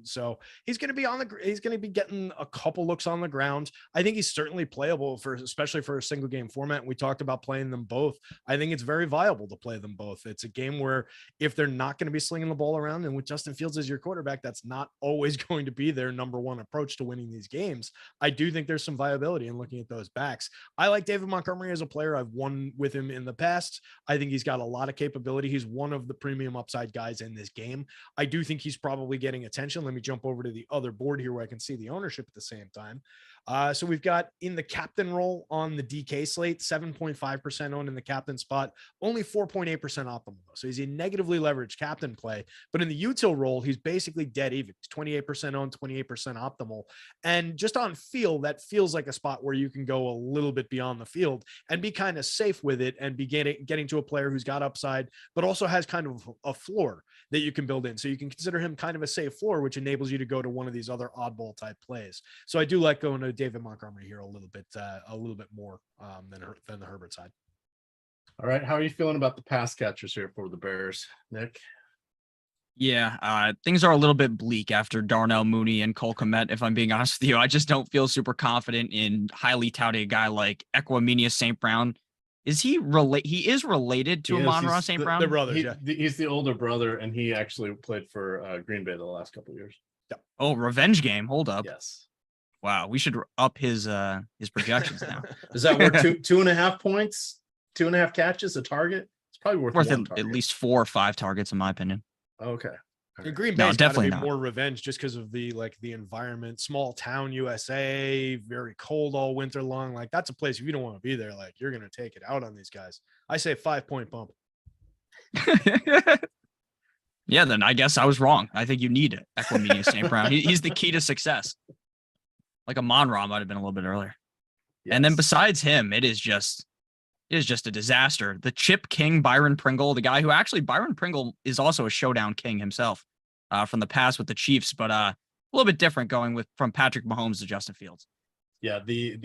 so he's going to be he's going to be getting a couple looks on the ground. I think he's certainly playable especially for a single game format. We talked about playing them both. I think it's very viable to play them both. It's a game where if they're not going to be slinging the ball around, and with Justin Fields as your quarterback, that's not always going to be their number one approach to winning these games. I do think there's some viability in looking at those backs. I like David Montgomery as a player. I've won with him in the past. I think he's got a lot of capability. He's one of the premium upside guys in this game. I do think he's probably getting attention. Let me jump over to the other board here where I can see the ownership at the same time. So we've got in the captain role on the DK slate, 7.5% owned in the captain spot, only 4.8% optimal. So he's a negatively leveraged captain play, but in the util role, he's basically dead even. He's 28% owned, 28% optimal. And just on feel, that feels like a spot where you can go a little bit beyond the field and be kind of safe with it and be getting to a player who's got upside, but also has kind of a floor that you can build in. So you can consider him kind of a safe floor, which enables you to go to one of these other oddball type plays. So I do like going to David Montgomery here a little bit more than the Herbert side. All right, how are you feeling about the pass catchers here for the Bears, Nick? Yeah, things are a little bit bleak after Darnell Mooney and Cole Kmet, if I'm being honest with you. I just don't feel super confident in highly touted guy like Equanimeous St. Brown. Is he He is related to Amon-Ra St. Brown? They're brothers, He's the older brother, and he actually played for Green Bay the last couple of years. Yeah. Oh, revenge game. Hold up. Yes. Wow, we should up his projections now. Is that worth 2.5 points, 2.5 catches, a target? It's probably worth at least 4 or 5 targets, in my opinion. Okay. Right. Green Bay's definitely got to be more revenge just because of the environment, small town USA, very cold all winter long. Like that's a place if you don't want to be there, like you're gonna take it out on these guys. I say 5-point bump. Yeah, then I guess I was wrong. I think you need it. Equanimeous St. Brown. He's the key to success. Like Amon-Ra might have been a little bit earlier. Yes. And then besides him, it is just a disaster. The chip king, Byron Pringle, the guy who actually Byron Pringle is also a showdown king himself from the past with the Chiefs, but a little bit different going from Patrick Mahomes to Justin Fields. Yeah, the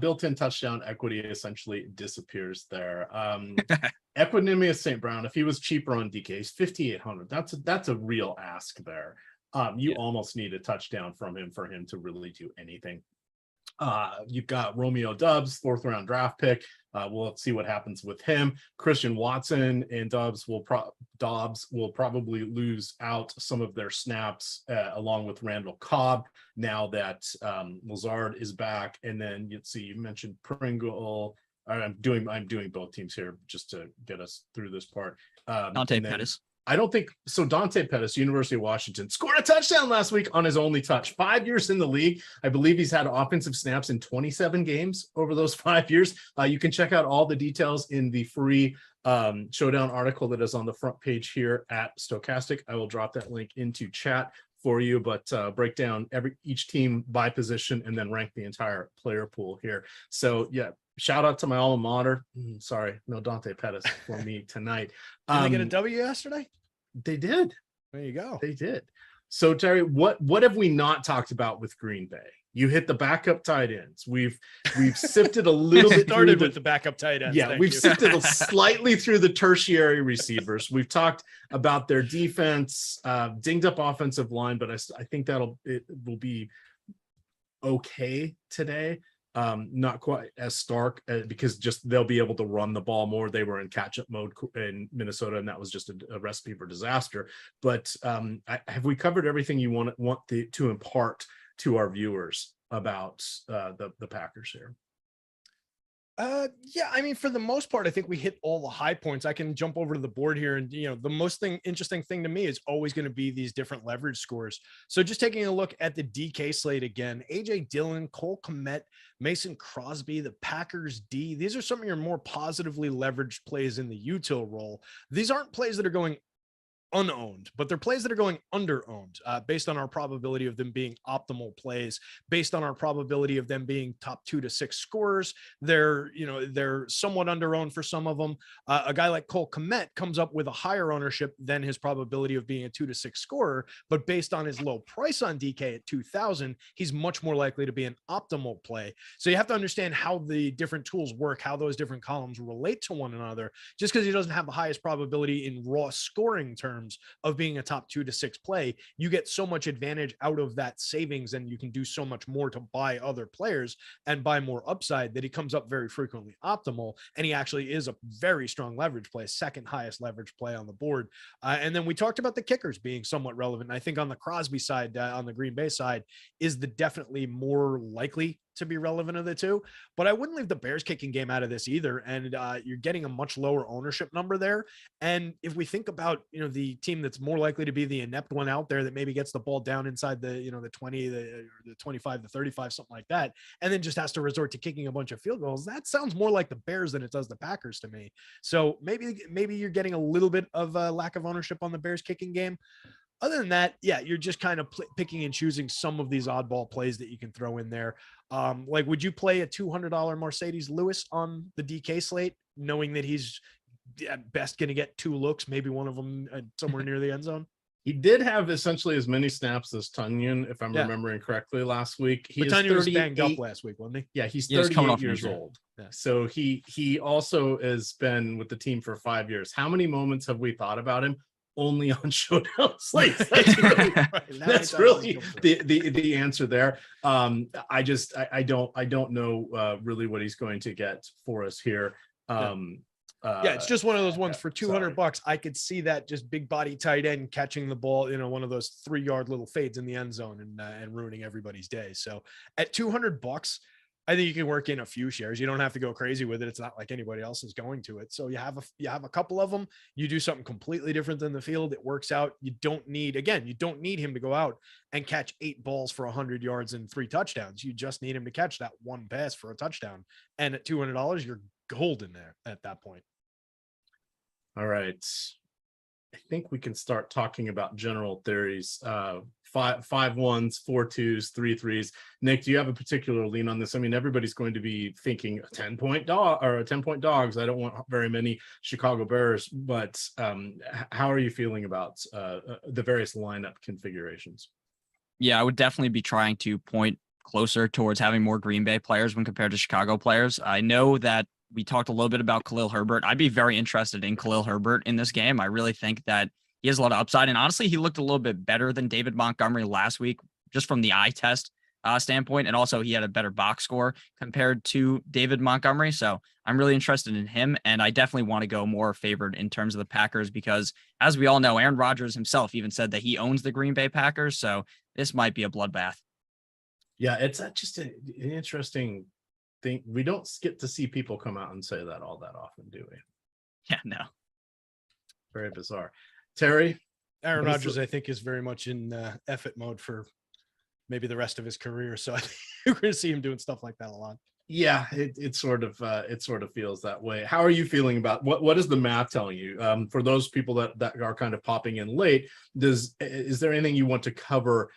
built-in touchdown equity essentially disappears there. Equanimeous St. Brown, if he was cheaper on DK, he's 5,800. That's a real ask there. You almost need a touchdown from him for him to really do anything. You've got Romeo Doubs, 4th round draft pick. We'll see what happens with him. Christian Watson and Doubs will probably lose out some of their snaps along with Randall Cobb now that Lazard is back. And then you mentioned Pringle. I'm doing both teams here just to get us through this part. Dante Pettis. I don't think so. Dante Pettis, University of Washington, scored a touchdown last week on his only touch. 5 years in the league. I believe he's had offensive snaps in 27 games over those 5 years. You can check out all the details in the free Showdown article that is on the front page here at Stokastic. I will drop that link into chat for you, but break down each team by position and then rank the entire player pool here. So yeah, shout out to my alma mater. Sorry, no Dante Pettis for me tonight. Did they get a W yesterday? They did. There you go. They did. So Terry, what have we not talked about with Green Bay? You hit the backup tight ends. We've sifted a little bit. Started with the backup tight ends. Yeah, we've sifted slightly through the tertiary receivers. We've talked about their defense, dinged up offensive line, but I think it will be okay today. Not quite as stark because just they'll be able to run the ball more. They were in catch-up mode in Minnesota, and that was just a recipe for disaster. But have we covered everything you want to impart to our viewers about the Packers here? Yeah, I mean, for the most part, I think we hit all the high points. I can jump over to the board here, and the most interesting thing to me is always going to be these different leverage scores. So just taking a look at the DK slate again, AJ Dillon, Cole Kmet, Mason Crosby, the Packers D. These are some of your more positively leveraged plays in the util role. These aren't plays that are going unowned, but they're plays that are going under owned based on our probability of them being optimal plays, based on our probability of them being top 2 to 6 scorers. They're somewhat under owned for some of them. A guy like Cole Kmet comes up with a higher ownership than his probability of being a 2 to 6 scorer, but based on his low price on DK at 2,000, he's much more likely to be an optimal play. So you have to understand how the different tools work, how those different columns relate to one another. Just because he doesn't have the highest probability in raw scoring terms of being a top 2 to 6 play, you get so much advantage out of that savings, and you can do so much more to buy other players and buy more upside that he comes up very frequently optimal. And he actually is a very strong leverage play, second highest leverage play on the board. And then we talked about the kickers being somewhat relevant. I think on the Crosby side, on the Green Bay side, is the definitely more likely to be relevant of the two, but I wouldn't leave the Bears kicking game out of this either. And you're getting a much lower ownership number there. And if we think about, the team that's more likely to be the inept one out there that maybe gets the ball down inside the 20, the 25, the 35, something like that, and then just has to resort to kicking a bunch of field goals, that sounds more like the Bears than it does the Packers to me. So maybe you're getting a little bit of a lack of ownership on the Bears kicking game. Other than that, yeah, you're just kind of picking and choosing some of these oddball plays that you can throw in there. Like, would you play a $200 Mercedes Lewis on the DK slate, knowing that he's at best going to get 2 looks, maybe one of them somewhere near the end zone? He did have essentially as many snaps as Tunyon, if I'm remembering correctly, last week. But Tunyon was banged up last week, wasn't he? Yeah, he's 38 years old. Yeah. So he also has been with the team for 5 years. How many moments have we thought about him? Only on showdown slates. That's really the answer there. I don't know really what he's going to get for us here. It's just one of those ones for $200. I could see that just big body tight end catching the ball, one of those 3-yard little fades in the end zone and ruining everybody's day. So at $200, I think you can work in a few shares. You don't have to go crazy with it. It's not like anybody else is going to it. So you have a couple of them. You do something completely different than the field. It works out. You don't need him to go out and catch 8 balls for 100 yards and 3 touchdowns. You just need him to catch that 1 pass for a touchdown. And at $200, you're golden there at that point. All right. I think we can start talking about general theories. 5 ones, 4 twos, 3 threes. Nick, do you have a particular lean on this? I mean, everybody's going to be thinking a 10-point dog or a 10-point dogs. I don't want very many Chicago Bears, but how are you feeling about the various lineup configurations? Yeah, I would definitely be trying to point closer towards having more Green Bay players when compared to Chicago players. I know that we talked a little bit about Khalil Herbert. I'd be very interested in Khalil Herbert in this game. I really think that he has a lot of upside. And honestly, he looked a little bit better than David Montgomery last week, just from the eye test standpoint. And also he had a better box score compared to David Montgomery. So I'm really interested in him. And I definitely want to go more favored in terms of the Packers, because as we all know, Aaron Rodgers himself even said that he owns the Green Bay Packers. So this might be a bloodbath. Yeah, it's just an interesting thing. We don't get to see people come out and say that all that often, do we? Yeah, no. Very bizarre. Terry? Aaron Rodgers, I think, is very much in effort mode for maybe the rest of his career. So I think you're going to see him doing stuff like that a lot. Yeah, it sort of feels that way. How are you feeling about what is the math telling you? For those people that are kind of popping in late, is there anything you want to cover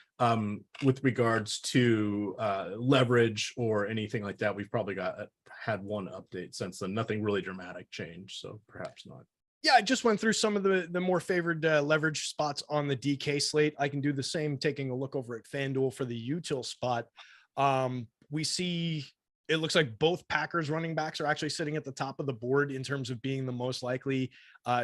with regards to leverage or anything like that? We've probably got had one update since then. Nothing really dramatic changed, so perhaps not. Yeah, I just went through some of the more favored leverage spots on the DK slate. I can do the same, taking a look over at FanDuel for the util spot. We see it looks like both Packers running backs are actually sitting at the top of the board in terms of being the most likely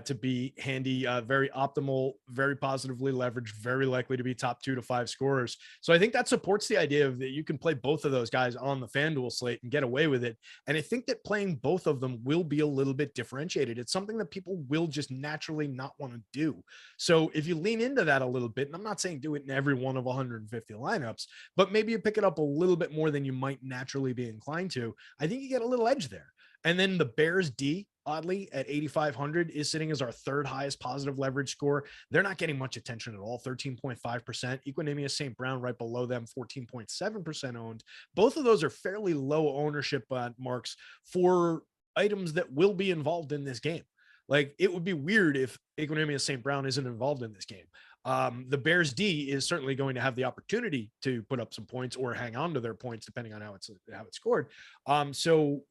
to be handy, very optimal, very positively leveraged, very likely to be top 2 to 5 scorers. So I think that supports the idea of that you can play both of those guys on the FanDuel slate and get away with it. And I think that playing both of them will be a little bit differentiated. It's something that people will just naturally not want to do. So if you lean into that a little bit, and I'm not saying do it in every one of 150 lineups, but maybe you pick it up a little bit more than you might naturally be inclined to, I think you get a little edge there. And then the Bears D, oddly, at 8,500 is sitting as our third highest positive leverage score. They're not getting much attention at all, 13.5%. Equinemius St. Brown right below them, 14.7% owned. Both of those are fairly low ownership marks for items that will be involved in this game. Like, it would be weird if Equinemius St. Brown isn't involved in this game. The Bears D is certainly going to have the opportunity to put up some points or hang on to their points, depending on how it's scored. So,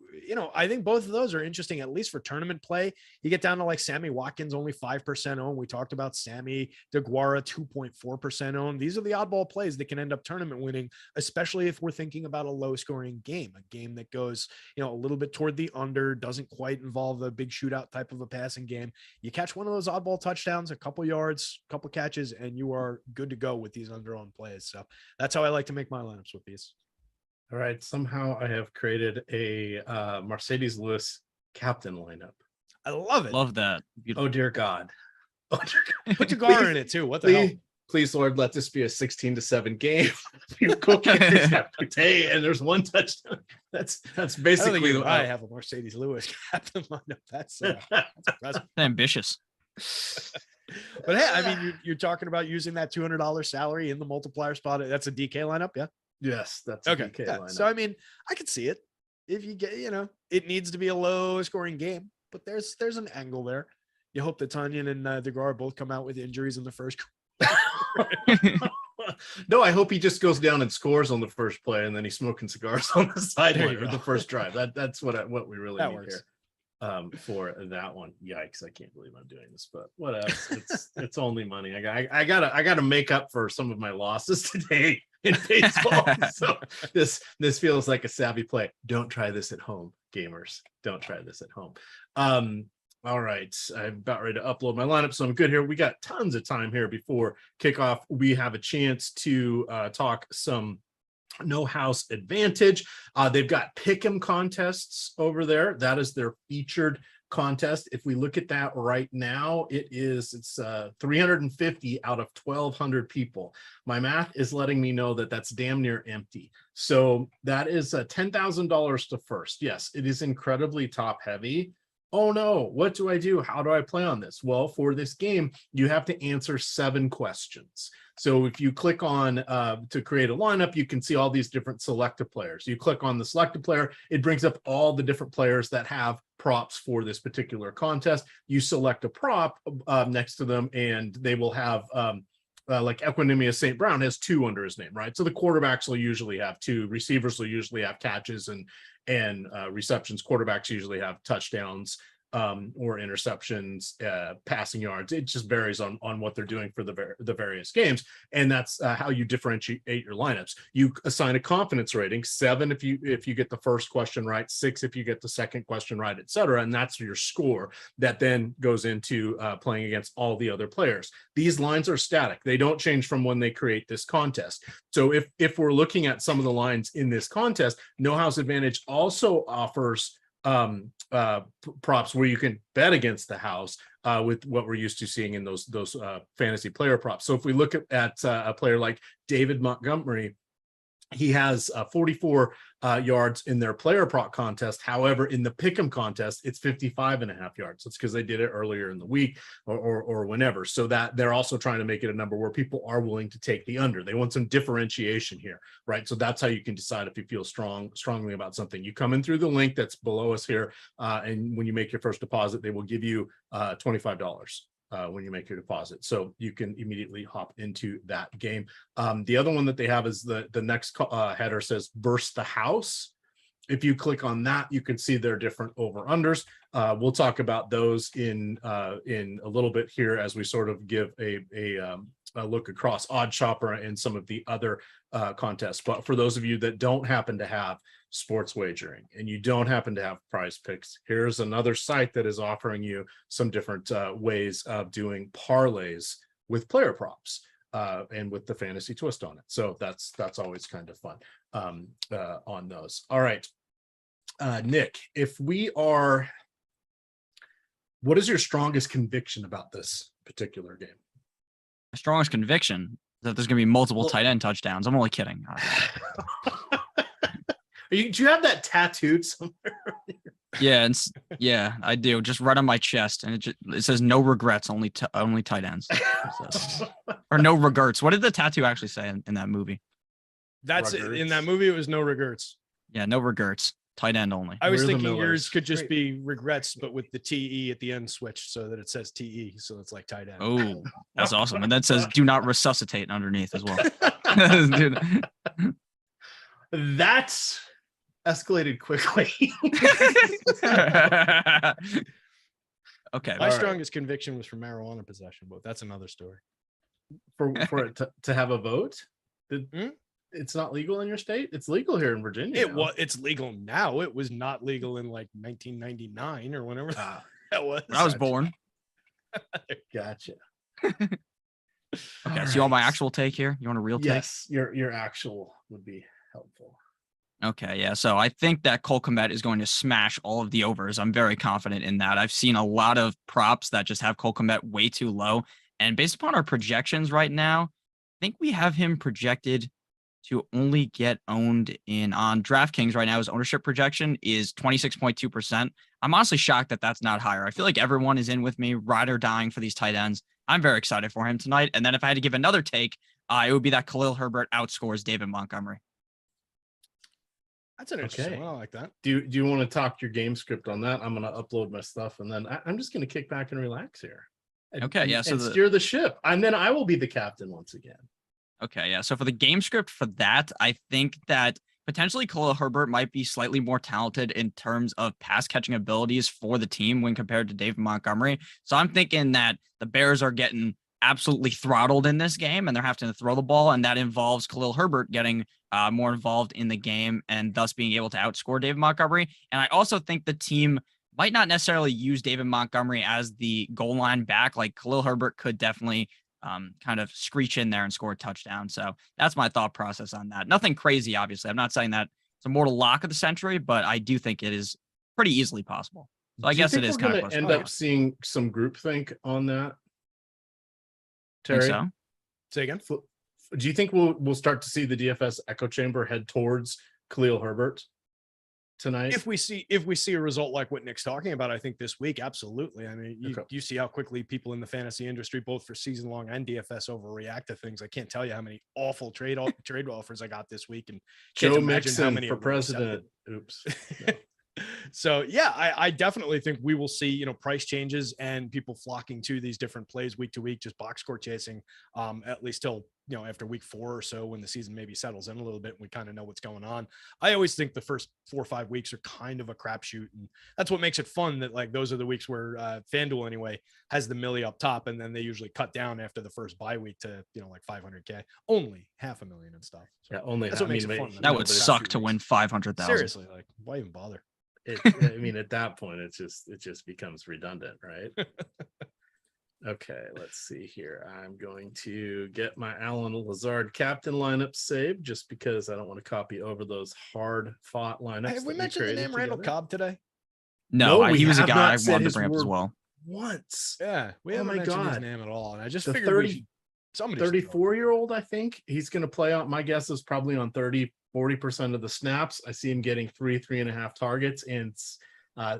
I think both of those are interesting, at least for tournament play. You get down to like Sammy Watkins, only 5% owned. We talked about Sammy DeGuara, 2.4% owned. These are the oddball plays that can end up tournament winning, especially if we're thinking about a low scoring game, a game that goes, a little bit toward the under, doesn't quite involve a big shootout type of a passing game. You catch one of those oddball touchdowns, a couple yards, a couple catches, and you are good to go with these under-owned plays. So that's how I like to make my lineups with these. All right. Somehow I have created a Mercedes Lewis captain lineup. I love it. Love that. Oh, dear God. Oh, dear God. Put Tagar in it too. What the hell? Please, Lord, let this be a 16-7 game. You go kick this day, and there's one touchdown. That's basically. I have a Mercedes Lewis captain lineup. That's impressive. Ambitious. But hey, I mean, you're talking about using that $200 salary in the multiplier spot. That's a DK lineup, yeah. Yes, that's a DK lineup. So I mean, I could see it. If you get, it needs to be a low scoring game, but there's an angle there. You hope that Tanyan and DeGar both come out with injuries in the first. No, I hope he just goes down and scores on the first play, and then he's smoking cigars on the sideline for the first drive. That's what we really need here. For that one. Yikes, I can't believe I'm doing this, but what else? It's only money. I gotta make up for some of my losses today in baseball. So this feels like a savvy play. Don't try this at home, gamers. Don't try this at home. All right, I'm about ready to upload my lineup, so I'm good here. We got tons of time here before kickoff. We have a chance to talk some No House Advantage. They've got pick'em contests over there. That is their featured contest. If we look at that right now, it's 350 out of 1,200 people. My math is letting me know that that's damn near empty. So that is $10,000 to first. Yes, it is incredibly top heavy. Oh no, what do I do? How do I play on this? Well, for this game, you have to answer 7 questions. So if you click on to create a lineup, you can see all these different selected players. You click on the selected player, it brings up all the different players that have props for this particular contest. You select a prop next to them, and they will have like Equinemius St. Brown has 2 under his name, right? So the quarterbacks will usually have 2, receivers will usually have catches and receptions. Quarterbacks usually have touchdowns or interceptions, passing yards. It just varies on what they're doing for the various games, and that's how you differentiate your lineups. You assign a confidence rating, 7 if you get the first question right, 6 if you get the second question right, etc. And that's your score that then goes into playing against all the other players. These lines are static; they don't change from when they create this contest. So if we're looking at some of the lines in this contest, No House Advantage also offers props where you can bet against the house with what we're used to seeing in those fantasy player props. So if we look at a player like David Montgomery, he has 44 yards in their player prop contest. However, in the pick'em contest, it's 55.5 yards. That's because they did it earlier in the week or whenever. So that they're also trying to make it a number where people are willing to take the under. They want some differentiation here, right? So that's how you can decide if you feel strongly about something. You come in through the link that's below us here, and when you make your first deposit, they will give you $25. When you make your deposit, so you can immediately hop into that game. The other one that they have is the next header says burst the house. if you click on that, you can see their different over-unders. We'll talk about those in a little bit here as we sort of give a look across Odd Chopper and some of the other contests. But for those of you that don't happen to have sports wagering and you don't happen to have Prize Picks, here's another site that is offering you some different ways of doing parlays with player props. And with the fantasy twist on it. So that's always kind of fun on those. All right. Nick, what is your strongest conviction about this particular game? My strongest conviction that there's going to be multiple tight end touchdowns. I'm only kidding. Do you have that tattooed somewhere? Yeah, I do. Just right on my chest, and it says no regrets, only tight ends, or no regrets. What did the tattoo actually say in that movie? That's in that movie. It was no regrets. Yeah, no regrets, tight end only. I was thinking yours could just be regrets, but with the TE at the end switched so that it says TE, so it's like tight end. Oh, that's awesome. And that says do not resuscitate underneath as well. That's escalated quickly. Okay. My strongest conviction was for marijuana possession, but that's another story. For it to have a vote? It's not legal in your state? It's legal here in Virginia. It's legal now. It was not legal in like 1999 or whenever that was. When I was born. Gotcha. Okay, so you want my actual take here? You want a real take? Yes, your actual would be helpful. Okay, yeah. So I think that Cole Kmet is going to smash all of the overs. I'm very confident in that. I've seen a lot of props that just have Cole Kmet way too low. And based upon our projections right now, I think we have him projected to only get owned on DraftKings right now. His ownership projection is 26.2%. I'm honestly shocked that that's not higher. I feel like everyone is in with me, ride or dying for these tight ends. I'm very excited for him tonight. And then if I had to give another take, it would be that Khalil Herbert outscores David Montgomery. That's an interesting one. I like that. Do you want to talk your game script on that? I'm going to upload my stuff, and then I'm just going to kick back and relax here. Okay, yeah. So steer the ship, and then I will be the captain once again. Okay, yeah. So for the game script for that, I think that potentially Khalil Herbert might be slightly more talented in terms of pass catching abilities for the team when compared to David Montgomery. So I'm thinking that the Bears are getting absolutely throttled in this game and they're having to throw the ball, and that involves Khalil Herbert getting more involved in the game and thus being able to outscore David Montgomery. And I also think the team might not necessarily use David Montgomery as the goal line back. Like Khalil Herbert could definitely kind of screech in there and score a touchdown. So that's my thought process on that. Nothing crazy, obviously. I'm not saying that it's a mortal lock of the century, but I do think it is pretty easily possible. So I guess it is kind of end up seeing some groupthink on that. Terry, think so? Say again. Do you think we'll start to see the DFS echo chamber head towards Khalil Herbert tonight? If we see a result like what Nick's talking about, I think this week, absolutely. I mean, you see how quickly people in the fantasy industry, both for season long and DFS, overreact to things. I can't tell you how many awful trade offers I got this week, and Joe Mixon for president. Oops. No. So yeah, I definitely think we will see, price changes and people flocking to these different plays week to week, just box score chasing, at least till, after week 4 or so, when the season maybe settles in a little bit and we kind of know what's going on. I always think the first 4 or 5 weeks are kind of a crapshoot, and that's what makes it fun, that like those are the weeks where FanDuel anyway has the milli up top, and then they usually cut down after the first bye week to, like 500K, only $500,000 and stuff. So yeah, only that's what makes it fun. That would suck to win 500,000. Seriously, like why even bother? I mean, at that point, it just becomes redundant, right? Okay, let's see here. I'm going to get my Alan Lazard captain lineup saved, just because I don't want to copy over those hard-fought lineups. Have we mentioned the name Randall Cobb today? No, he was a guy I wanted to bring up as well. Once. Yeah, we haven't mentioned his name at all, and I just figured 34-year-old, I think he's going to play on. My guess is probably on 40% of the snaps. I see him getting 3.5 targets, and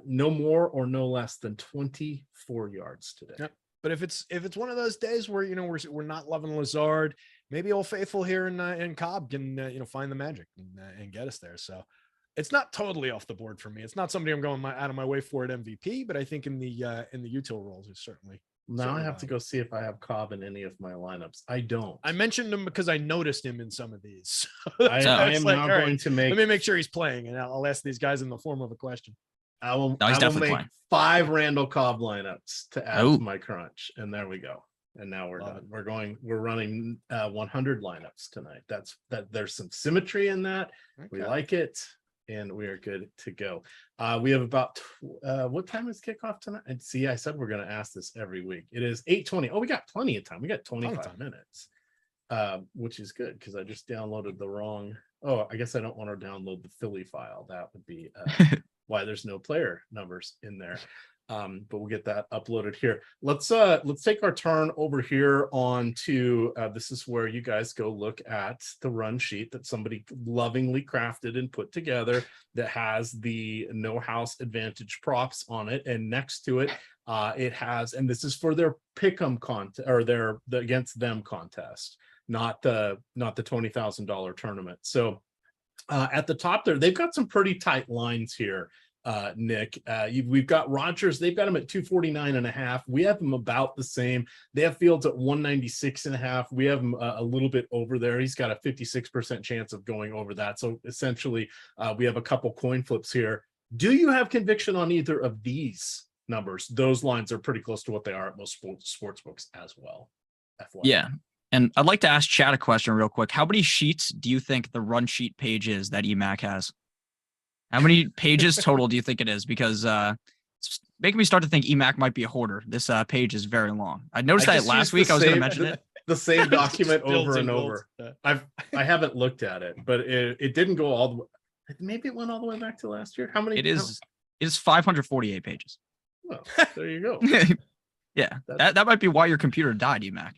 no more or no less than 24 yards today. Yep. But if it's one of those days where we're not loving Lazard, maybe Old Faithful here in Cobb can find the magic and get us there. So it's not totally off the board for me. It's not somebody I'm going out of my way for at MVP, but I think in the util roles is certainly Now I have to go see if I have Cobb in any of my lineups. I don't. I mentioned him because I noticed him in some of these. I am now going to make. Let me make sure he's playing, and I'll ask these guys in the form of a question. I will. No, he's I will definitely make playing. 5 Randall Cobb lineups to add to my crunch, and there we go. And now we're Love done. We're running 100 lineups tonight. There's some symmetry in that. Okay. We like it, and we are good to go. We have about what time is kickoff tonight? And see, I said we're going to ask this every week. It is 8:20. Oh, we got plenty of time. We got 25 minutes, which is good because I just downloaded the wrong. Oh, I guess I don't want to download the Philly file. That would be why there's no player numbers in there. But we'll get that uploaded here. Let's take our turn over here on to this is where you guys go look at the run sheet that somebody lovingly crafted and put together that has the no house advantage props on it, and next to it it has, and this is for their pick'em contest or the against them contest, not the $20,000 tournament. So at the top there, they've got some pretty tight lines here. Nick, we've got Rodgers. They've got him at 249.5. We have him about the same. They have Fields at 196.5. We have him a little bit over there. He's got a 56% chance of going over that. So essentially, we have a couple coin flips here. Do you have conviction on either of these numbers? Those lines are pretty close to what they are at most sports books as well. FYI. Yeah. And I'd like to ask Chad a question real quick. How many sheets do you think the run sheet page is that EMac has? How many pages total do you think it is? Because it's making me start to think EMac might be a hoarder. This page is very long. I noticed that last week. I was going to mention it. The same document over and over. I haven't looked at it, but it didn't go all the way. Maybe it went all the way back to last year. How many? It is 548 pages. Well, there you go. Yeah, that might be why your computer died, EMac.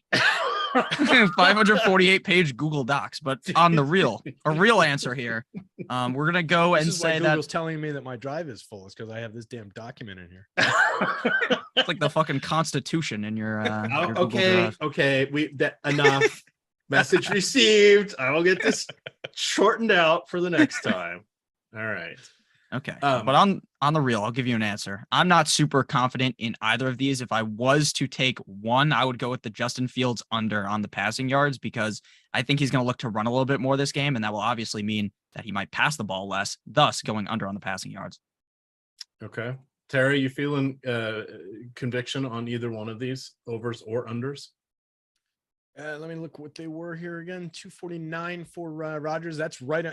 548 page Google Docs, but on a real answer here, we're gonna go and say that Google's telling me that my drive is full. It's because I have this damn document in here. It's like the fucking Constitution in your. Your okay, enough. Message received. I will get this shortened out for the next time. All right. Okay, but on the real, I'll give you an answer. I'm not super confident in either of these. If I was to take one, I would go with the Justin Fields under on the passing yards, because I think he's going to look to run a little bit more this game, and that will obviously mean that he might pass the ball less, thus going under on the passing yards. Okay. Terry, you feeling conviction on either one of these, overs or unders? Let me look what they were here again. 249 for Rodgers. That's right.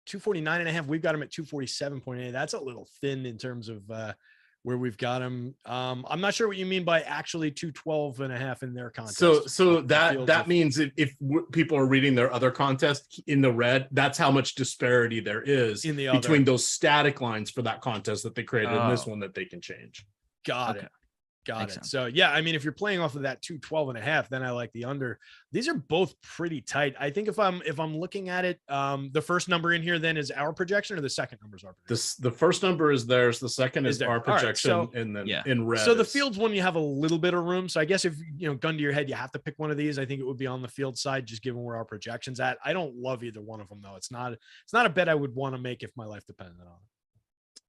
249.5. We've got him at 247.8. That's a little thin in terms of where we've got him. I'm not sure what you mean by actually 212.5 in their contest. So that means if people are reading their other contest in the red, that's how much disparity there is in the between those static lines for that contest that they created and this one that they can change. Got Okay. it. Got Makes it. sense. So yeah, I mean, if you're playing off of that 212.5, then I like the under. These are both pretty tight. I think if I'm looking at it, the first number in here then is our projection, or the second number is our projection? The first number is theirs. The second is our projection, All right, and then yeah. in red. So the Fields one, you have a little bit of room. So I guess if gun to your head, you have to pick one of these. I think it would be on the Field side, just given where our projection's at. I don't love either one of them though. It's not a bet I would want to make if my life depended on it.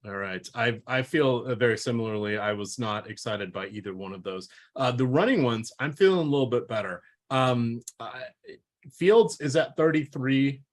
All right. I feel very similarly. I was not excited by either one of those. The running ones, I'm feeling a little bit better. Fields is at 33.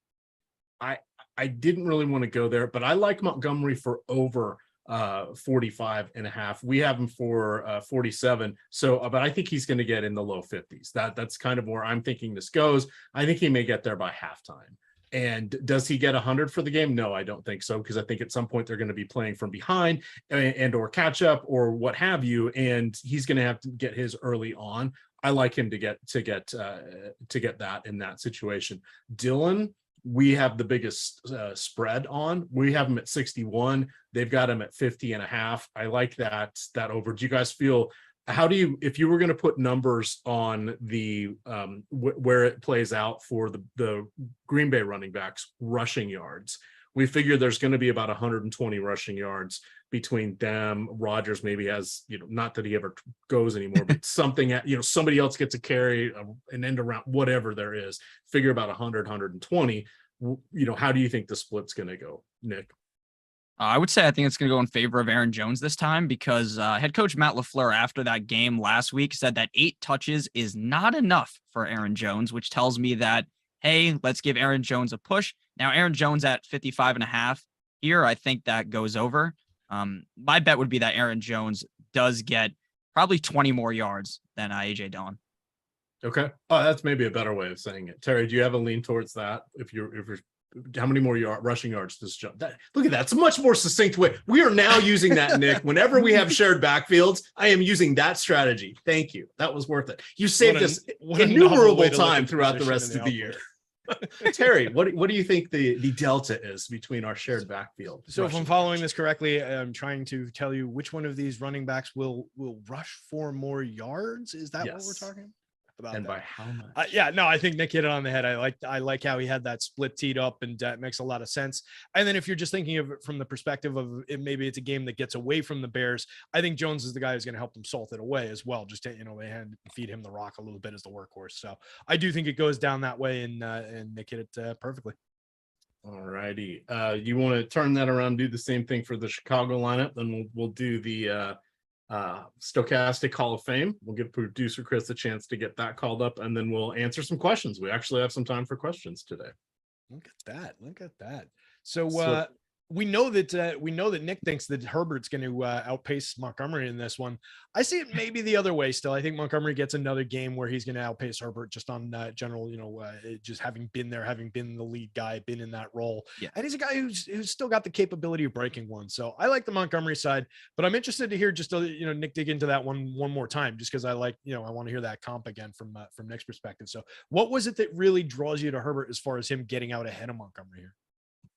I didn't really want to go there, but I like Montgomery for over 45.5. We have him for 47. So, but I think he's going to get in the low 50s. That's kind of where I'm thinking this goes. I think he may get there by halftime. And does he get 100 for the game? No, I don't think so, because I think at some point they're going to be playing from behind and or catch up or what have you, and he's going to have to get his early on. I like him to get that in that situation. Dylan, we have the biggest spread on. We have him at 61. They've got him at 50.5. I like that over. Do you guys feel? How do you, if you were going to put numbers on the where it plays out for the Green Bay running backs rushing yards, we figure there's going to be about 120 rushing yards between them. Rodgers maybe has, not that he ever goes anymore, but something, somebody else gets a carry, an end around, whatever there is, figure about 100, 120. How do you think the split's going to go, Nick? I would say I think it's going to go in favor of Aaron Jones this time because head coach Matt LaFleur, after that game last week, said that 8 touches is not enough for Aaron Jones, which tells me that, hey, let's give Aaron Jones a push. Now, Aaron Jones at 55.5 here, I think that goes over. My bet would be that Aaron Jones does get probably 20 more yards than A.J. Dillon. Okay. Oh, that's maybe a better way of saying it. Terry, do you have a lean towards that? If you're how many more rushing yards does jump? Look at that. It's a much more succinct way. We are now using that, Nick. Whenever we have shared backfields, I am using that strategy. Thank you. That was worth it. You saved us innumerable time throughout the rest of the year. Terry, what do you think the delta is between our shared backfield? So if I'm following this correctly, I'm trying to tell you which one of these running backs will rush for more yards. Is that what we're talking about? And that? by how much? Yeah, no, I think Nick hit it on the head. I like how he had that split teed up, and that makes a lot of sense. And then if you're just thinking of it from the perspective of maybe it's a game that gets away from the Bears, I think Jones is the guy who's going to help them salt it away as well. Just to, feed him the rock a little bit as the workhorse. So I do think it goes down that way, and Nick hit it perfectly. All righty. You want to turn that around, do the same thing for the Chicago lineup, then we'll do the Stokastic Hall of Fame. We'll give producer Chris a chance to get that called up, and then we'll answer some questions. We actually have some time for questions today. Look at that. So we know that Nick thinks that Herbert's going to outpace Montgomery in this one. I see it maybe the other way still. I think Montgomery gets another game where he's going to outpace Herbert just on general, just having been there, having been the lead guy, been in that role. Yeah. And he's a guy who's still got the capability of breaking one. So I like the Montgomery side, but I'm interested to hear just, Nick dig into that one more time, just because I like, I want to hear that comp again from Nick's perspective. So what was it that really draws you to Herbert as far as him getting out ahead of Montgomery here?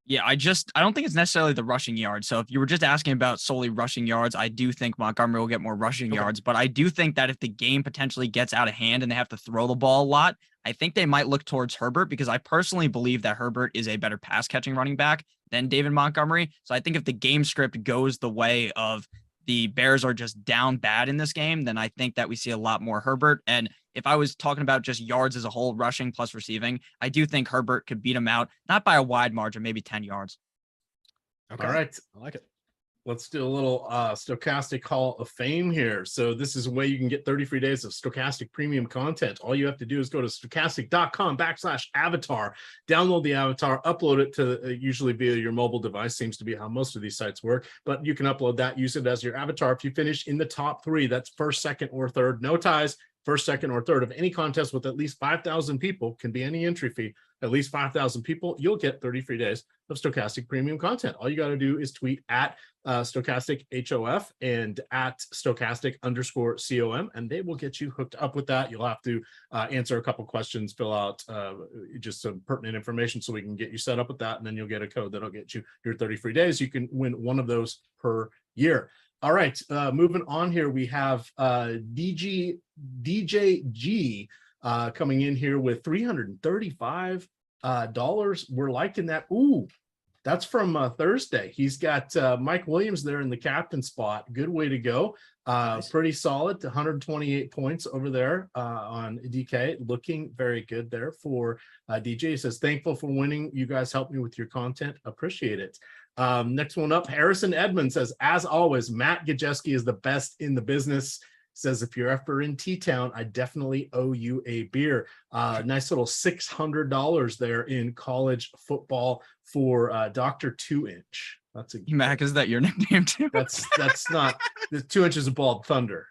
Yeah, I don't think it's necessarily the rushing yards. So if you were just asking about solely rushing yards, I do think Montgomery will get more rushing yards. But I do think that if the game potentially gets out of hand and they have to throw the ball a lot, I think they might look towards Herbert, because I personally believe that Herbert is a better pass catching running back than David Montgomery. So I think if the game script goes the way of the Bears are just down bad in this game, then I think that we see a lot more Herbert. And if I was talking about just yards as a whole, rushing plus receiving, I do think Herbert could beat him out, not by a wide margin, maybe 10 yards. Okay. All right. I like it. Let's do a little Stokastic Hall of Fame here. So this is a way you can get 30 free days of Stokastic premium content. All you have to do is go to stokastic.com/avatar, download the avatar, upload it to usually via your mobile device. Seems to be how most of these sites work, but you can upload that, use it as your avatar. If you finish in the top 3, that's first, second, or third, no ties, first, second, or third of any contest with at least 5,000 people, can be any entry fee, at least 5,000 people, you'll get 30 free days of Stokastic premium content. All you got to do is tweet at Stokastic HOF and at Stokastic_COM, and they will get you hooked up with that. You'll have to answer a couple questions, fill out just some pertinent information so we can get you set up with that, and then you'll get a code that'll get you your 30 free days. You can win one of those per year. All right, moving on here, we have DJG coming in here with $335. We're liking that. Ooh, that's from Thursday. He's got Mike Williams there in the captain spot. Good way to go. Nice. Pretty solid, 128 points over there on DK. Looking very good there for DJ. He says, thankful for winning. You guys helped me with your content. Appreciate it. Next one up, Harrison Edmond says, as always, Matt Gajeski is the best in the business. Says, if you're ever in T-Town, I definitely owe you a beer. Nice little $600 there in college football for Dr. 2-inch. That's a EMac, is that your nickname too? That's not the 2 inches of bald thunder.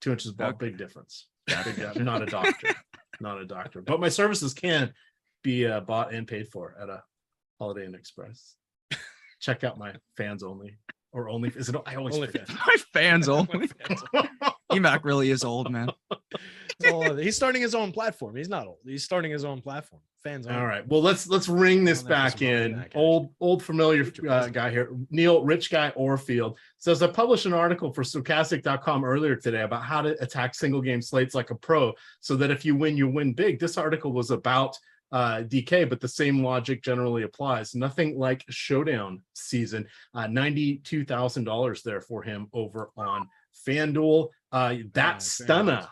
2 inches of bald, okay. Big difference. Big, not a doctor. Not a doctor. But my services can be bought and paid for at a Holiday Inn Express. Check out my fans only. Or only, is it? I always forget. My fans only. EMac really is old, man. He's starting his own platform. He's not old. He's starting his own platform. Fans only. All right. Well, let's ring this back in. Old familiar guy here. Neil Rich Guy Orfield says, I published an article for Stokastic.com earlier today about how to attack single game slates like a pro, so that if you win big. This article was about DK, but the same logic generally applies. Nothing like showdown season. $92,000 there for him over on FanDuel. That stunner.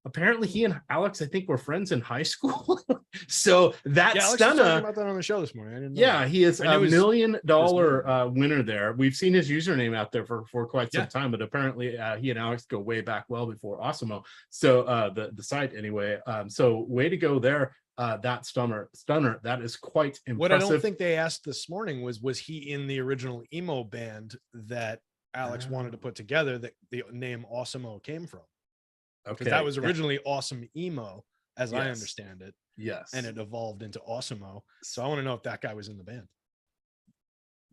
Apparently he and Alex, I think, were friends in high school. So that Yeah, Alex was talking stunner, about that on the show this morning. I didn't know. yeah, he is I a knew his- $1 million winner there. We've seen his username out there for quite some Yeah. time, but apparently he and Alex go way back well before Osimo. So the site anyway. So way to go there. That stunner, that is quite impressive. What I don't think they asked this morning was he in the original emo band that Alex wanted to put together that the name Osimo came from? Okay, Because that was originally Awesome Emo, as I Yes. understand it. Yes. And it evolved into Osimo. So I want to know if that guy was in the band.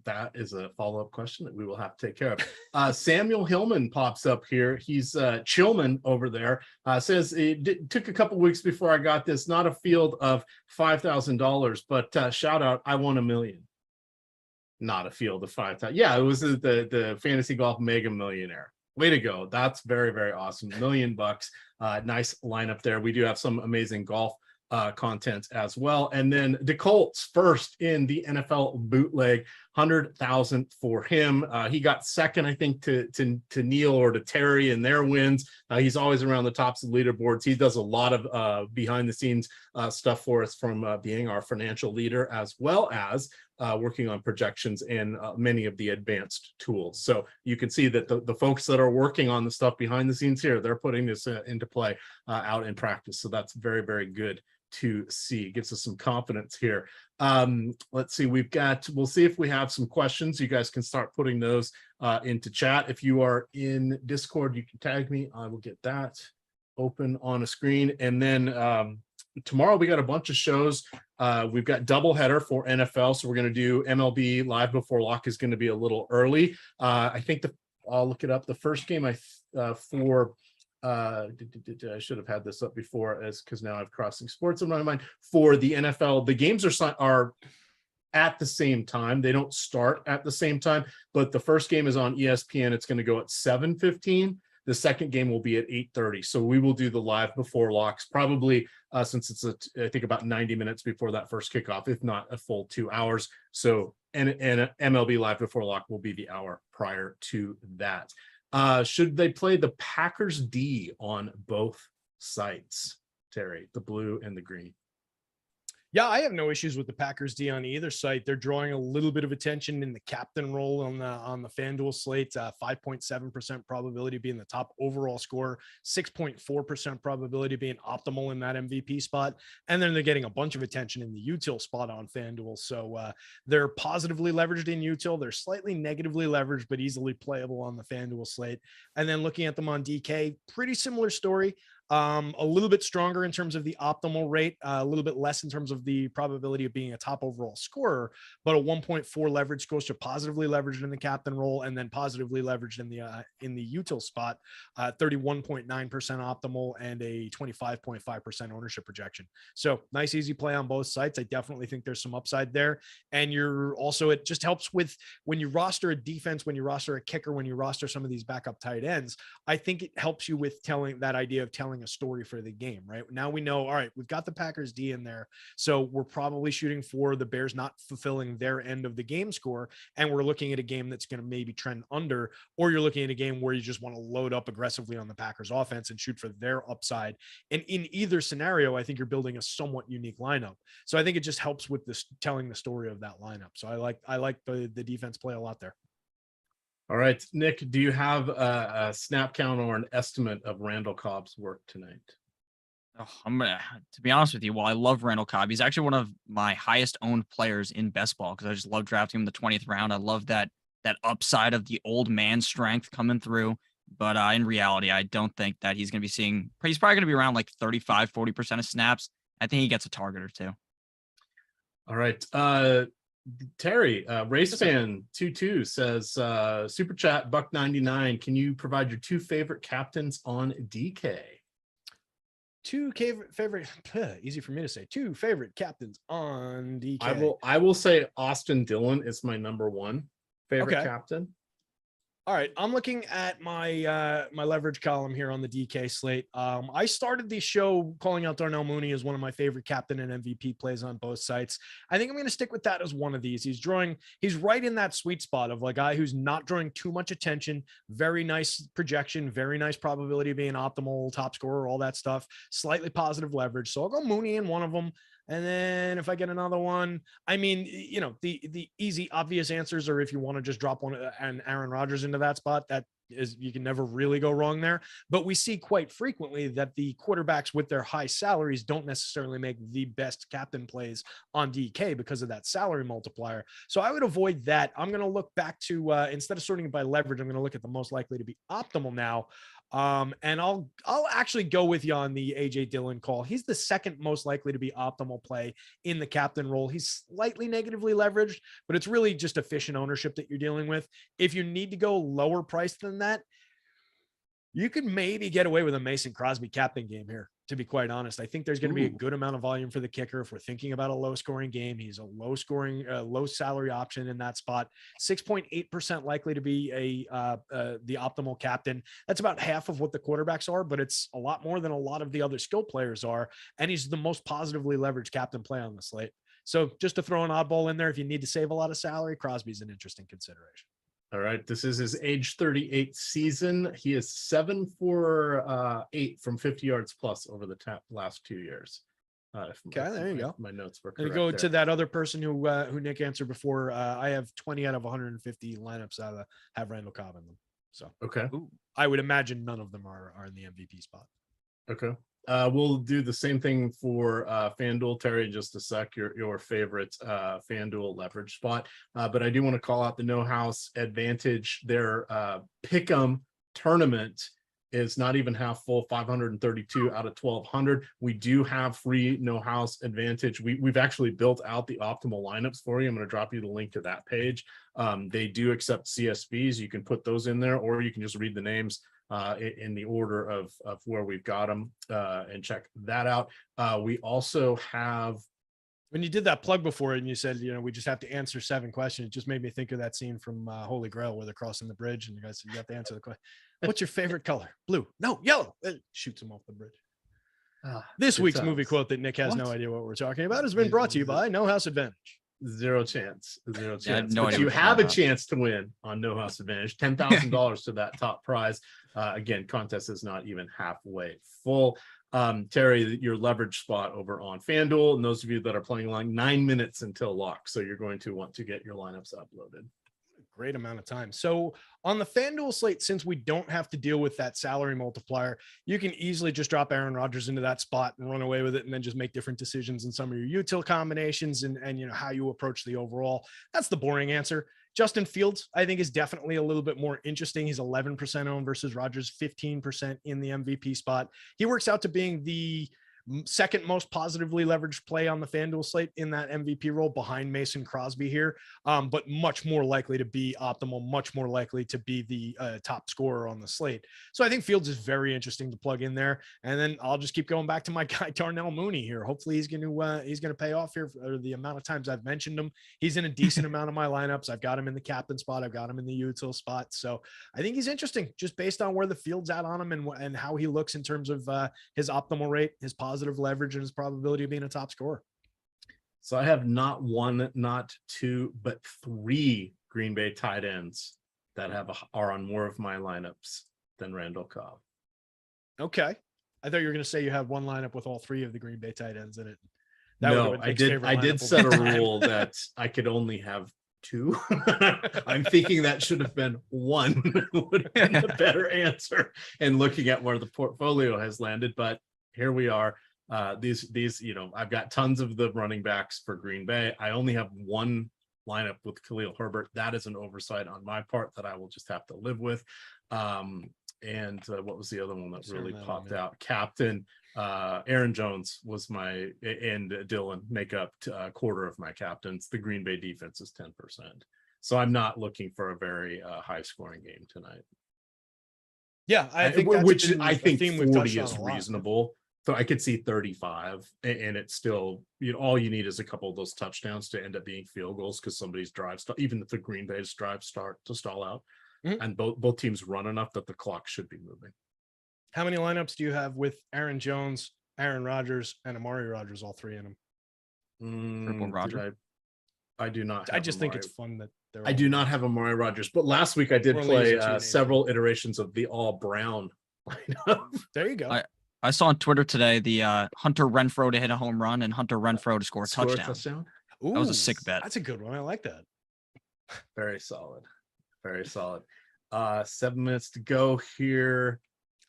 That is a follow-up question that we will have to take care of. Samuel Hillman pops up here. He's Chillman over there. Says it took a couple weeks before I got this. Not a field of $5,000, but shout out, I won $1 million. Not a field of 5,000. Yeah, it was the Fantasy Golf Mega Millionaire. Way to go. That's very, very awesome. $1 million. Nice lineup there. We do have some amazing golf content as well. And then the Colts first in the NFL bootleg, 100,000 for him. He got second, I think, to Neil or to Terry in their wins. He's always around the tops of leaderboards. He does a lot of behind the scenes stuff for us, from being our financial leader, as well as working on projections and many of the advanced tools. So you can see that the folks that are working on the stuff behind the scenes here, they're putting this into play out in practice. So that's very, very good to see. It gives us some confidence here. Let's see, we'll see if we have some questions. You guys can start putting those into chat. If you are in Discord, you can tag me. I will get that open on a screen. And then tomorrow we got a bunch of shows. We've got doubleheader for NFL. So we're going to do MLB live before lock is going to be a little early. I think I'll look it up. The first game I should have had this up before, because now I've crossing sports in my mind. For the NFL, the games are at the same time. They don't start at the same time, but the first game is on ESPN. It's going to go at 7:15. The second game will be at 8:30. So we will do the live before locks, probably since it's I think about 90 minutes before that first kickoff, if not a full 2 hours. So and MLB live before lock will be the hour prior to that. Should they play the Packers D on both sites, Terry, the blue and the green? Yeah, I have no issues with the Packers D on either site. They're drawing a little bit of attention in the captain role on the FanDuel slate. 5.7% probability of being the top overall scorer, 6.4% probability of being optimal in that MVP spot, and then they're getting a bunch of attention in the util spot on FanDuel. So they're positively leveraged in util. They're slightly negatively leveraged, but easily playable on the FanDuel slate. And then looking at them on DK, pretty similar story. A little bit stronger in terms of the optimal rate, a little bit less in terms of the probability of being a top overall scorer, but a 1.4 leverage goes to positively leveraged in the captain role, and then positively leveraged in the util spot, 31.9% optimal and a 25.5% ownership projection. So nice, easy play on both sites. I definitely think there's some upside there. And it just helps with when you roster a defense, when you roster a kicker, when you roster some of these backup tight ends, I think it helps you with telling a story for the game. Right now we know, all right, we've got the Packers D in there, so we're probably shooting for the Bears not fulfilling their end of the game score, and we're looking at a game that's going to maybe trend under, or you're looking at a game where you just want to load up aggressively on the Packers offense and shoot for their upside. And in either scenario, I think you're building a somewhat unique lineup. So I think it just helps with this telling the story of that lineup. So I like the defense play a lot there. All right, Nick, do you have a snap count or an estimate of Randall Cobb's work tonight? Oh, to be honest with you, while I love Randall Cobb, he's actually one of my highest owned players in best ball, because I just love drafting him in the 20th round. I love that upside of the old man strength coming through. But in reality, I don't think that he's going to be he's probably going to be around like 35-40% of snaps. I think he gets a target or two. All right. Terry, race fan 22 says, super chat $1.99. Can you provide your two favorite captains on DK? Easy for me to say. Two favorite captains on DK. I will say Austin Dillon is my number one favorite captain. All right, I'm looking at my my leverage column here on the DK slate. I started the show calling out Darnell Mooney as one of my favorite captain and MVP plays on both sites. I think I'm going to stick with that as one of these. He's right in that sweet spot of a guy who's not drawing too much attention, very nice projection, very nice probability of being optimal, top scorer, all that stuff, slightly positive leverage. So I'll go Mooney in one of them. And then if I get another one, I mean, you know, the easy, obvious answers are if you want to just drop one and Aaron Rodgers into that spot, that is, you can never really go wrong there. But we see quite frequently that the quarterbacks with their high salaries don't necessarily make the best captain plays on DK because of that salary multiplier. So I would avoid that. I'm going to look back to, instead of sorting it by leverage, I'm going to look at the most likely to be optimal now. And I'll actually go with you on the AJ Dillon call. He's the second most likely to be optimal play in the captain role. He's slightly negatively leveraged, but it's really just efficient ownership that you're dealing with. If you need to go lower price than that, you could maybe get away with a Mason Crosby captain game here, to be quite honest. I think there's going to be a good amount of volume for the kicker. If we're thinking about a low scoring game, he's a low scoring, low salary option in that spot. 6.8% likely to be the optimal captain. That's about half of what the quarterbacks are, but it's a lot more than a lot of the other skill players are. And he's the most positively leveraged captain play on the slate. So just to throw an oddball in there, if you need to save a lot of salary, Crosby's an interesting consideration. All right. This is his age 38 season. He is 7 for 8 from 50 yards plus over the last 2 years. Okay, there you go. My notes were correct. And go to that other person who Nick answered before. I have 20 out of 150 lineups have Randall Cobb in them. So okay, I would imagine none of them are in the MVP spot. Okay. We'll do the same thing for FanDuel. Terry, in just a sec, your favorite FanDuel leverage spot. But I do want to call out the No House Advantage. Their Pick'em tournament is not even half full, 532 out of 1,200. We do have free No House Advantage. We've actually built out the optimal lineups for you. I'm going to drop you the link to that page. They do accept CSVs. You can put those in there, or you can just read the names in the order of where we've got them and check that out. We also have, when you did that plug before and you said, you know, we just have to answer 7 questions, it just made me think of that scene from Holy Grail where they're crossing the bridge and you guys said, you have to answer the question. What's your favorite color? Blue. No, yellow. It shoots him off the bridge. This week's movie quote that Nick has no idea what we're talking about has been brought to you by No House Advantage. Zero chance. Yeah, no but idea you what have a about. chance to win on No House Advantage. $10,000 to that top prize. Again, contest is not even halfway full. Terry, your leverage spot over on FanDuel, and those of you that are playing along, 9 minutes until lock. So you're going to want to get your lineups uploaded. Great amount of time. So on the FanDuel slate, since we don't have to deal with that salary multiplier, you can easily just drop Aaron Rodgers into that spot and run away with it, and then just make different decisions in some of your util combinations and you know how you approach the overall. That's the boring answer. Justin Fields, I think, is definitely a little bit more interesting. He's 11% owned versus Rodgers 15% in the MVP spot. He works out to being the second most positively leveraged play on the FanDuel slate in that MVP role behind Mason Crosby here, but much more likely to be optimal, much more likely to be the top scorer on the slate. So I think Fields is very interesting to plug in there. And then I'll just keep going back to my guy, Darnell Mooney here. Hopefully he's going to pay off here for the amount of times I've mentioned him. He's in a decent amount of my lineups. I've got him in the captain spot. I've got him in the util spot. So I think he's interesting just based on where the field's at on him and how he looks in terms of his optimal rate, his positive leverage, and his probability of being a top scorer. So I have not 1, not 2, but 3 Green Bay tight ends that are on more of my lineups than Randall Cobb. Okay. I thought you were going to say you had one lineup with all 3 of the Green Bay tight ends in it. No, I did set a rule that I could only have 2. I'm thinking that should have been 1 would have been the better answer and looking at where the portfolio has landed, but here we are. These, you know, I've got tons of the running backs for Green Bay. I only have 1 lineup with Khalil Herbert. That is an oversight on my part that I will just have to live with. And what was the other one that really popped out? Captain Aaron Jones was my, and Dillon make up a quarter of my captains. The Green Bay defense is 10%. So I'm not looking for a very high scoring game tonight. Yeah, I think 40 is reasonable. So I could see 35, and it's still, you know, all you need is a couple of those touchdowns to end up being field goals because somebody's drive, even if the Green Bay's drive start to stall out, and both teams run enough that the clock should be moving. How many lineups do you have with Aaron Jones, Aaron Rodgers, and Amari Rodgers, all 3 in them? Triple Roger. I do not. I just think it's fun that they're. I do not have Amari Rodgers, but last week I did play several iterations of the all brown lineup. There you go. I saw on Twitter today the Hunter Renfrow to hit a home run and Hunter Renfrow to score a touchdown. Ooh, That was a sick bet. That's a good one. I like that. Very solid. Very solid. 7 minutes to go here.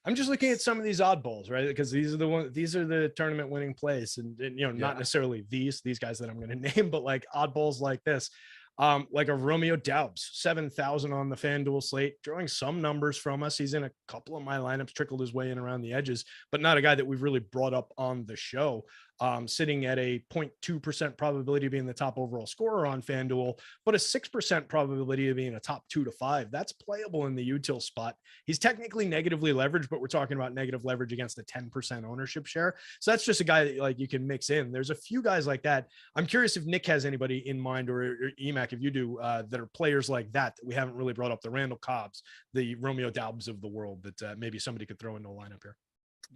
I'm just looking at some of these oddballs, right? Because these are the tournament winning plays, and not necessarily these guys that I'm going to name, but like oddballs like this. Like a Romeo Doubs, 7,000 on the FanDuel slate, drawing some numbers from us. He's in a couple of my lineups, trickled his way in around the edges, but not a guy that we've really brought up on the show. Sitting at a 0.2% probability of being the top overall scorer on FanDuel, but a 6% probability of being a top 2 to 5. That's playable in the util spot. He's technically negatively leveraged, but we're talking about negative leverage against a 10% ownership share. So that's just a guy that like you can mix in. There's a few guys like that. I'm curious if Nick has anybody in mind, or EMac, if you do, that are players like that we haven't really brought up. The Randall Cobbs, the Romeo Doubs of the world that maybe somebody could throw into a lineup here.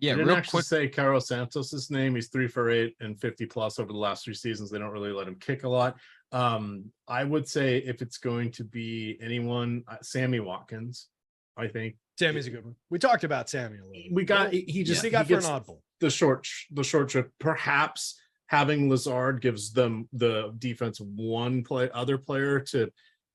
Yeah, real quick. Say Carlos Santos' name. He's 3 for 8 and 50 plus over the last 3 seasons. They don't really let him kick a lot. I would say if it's going to be anyone, Sammy Watkins. I think Sammy's a good one. We talked about Sammy a little bit. We got he got for an oddball. The short trip. Perhaps having Lazard gives them the defense one other player to,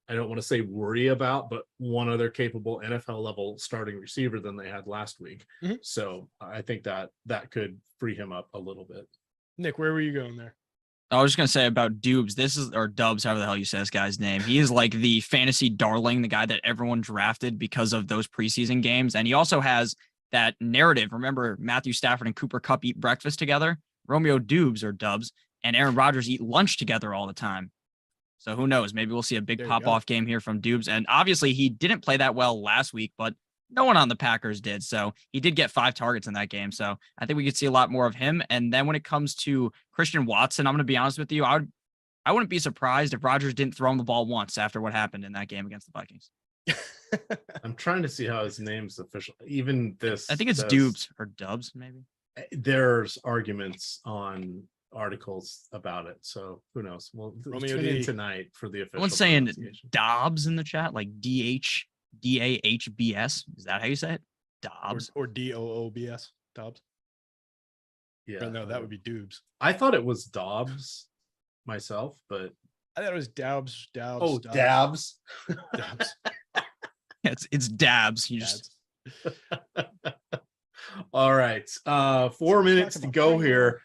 I don't want to say worry about, but one other capable NFL level starting receiver than they had last week. Mm-hmm. So I think that could free him up a little bit. Nick, where were you going there? I was just going to say about Dubs. Or Dubs, however the hell you say this guy's name. He is like the fantasy darling, the guy that everyone drafted because of those preseason games. And he also has that narrative. Remember, Matthew Stafford and Cooper Kupp eat breakfast together. Romeo Dubs and Aaron Rodgers eat lunch together all the time. So who knows? Maybe we'll see a big pop-off game here from Dubs. And obviously, he didn't play that well last week, but no one on the Packers did. So he did get 5 targets in that game. So I think we could see a lot more of him. And then when it comes to Christian Watson, I'm going to be honest with you. I wouldn't be surprised if Rodgers didn't throw him the ball once after what happened in that game against the Vikings. I'm trying to see how his name's official. Even this. I think it's Dubs or Dubs, maybe. There's arguments on articles about it, so who knows? Well, tune in tonight for the official. Someone's saying Dobbs in the chat, like DAHBS. Is that how you say it? Dobbs or DOOBS? Dobbs. Yeah, but no, that would be Dubs. I thought it was Dobbs myself, but I thought it was Doubs. Oh, Dabs. Dobbs. It's Dabs. You just. All right, 4 minutes to go here.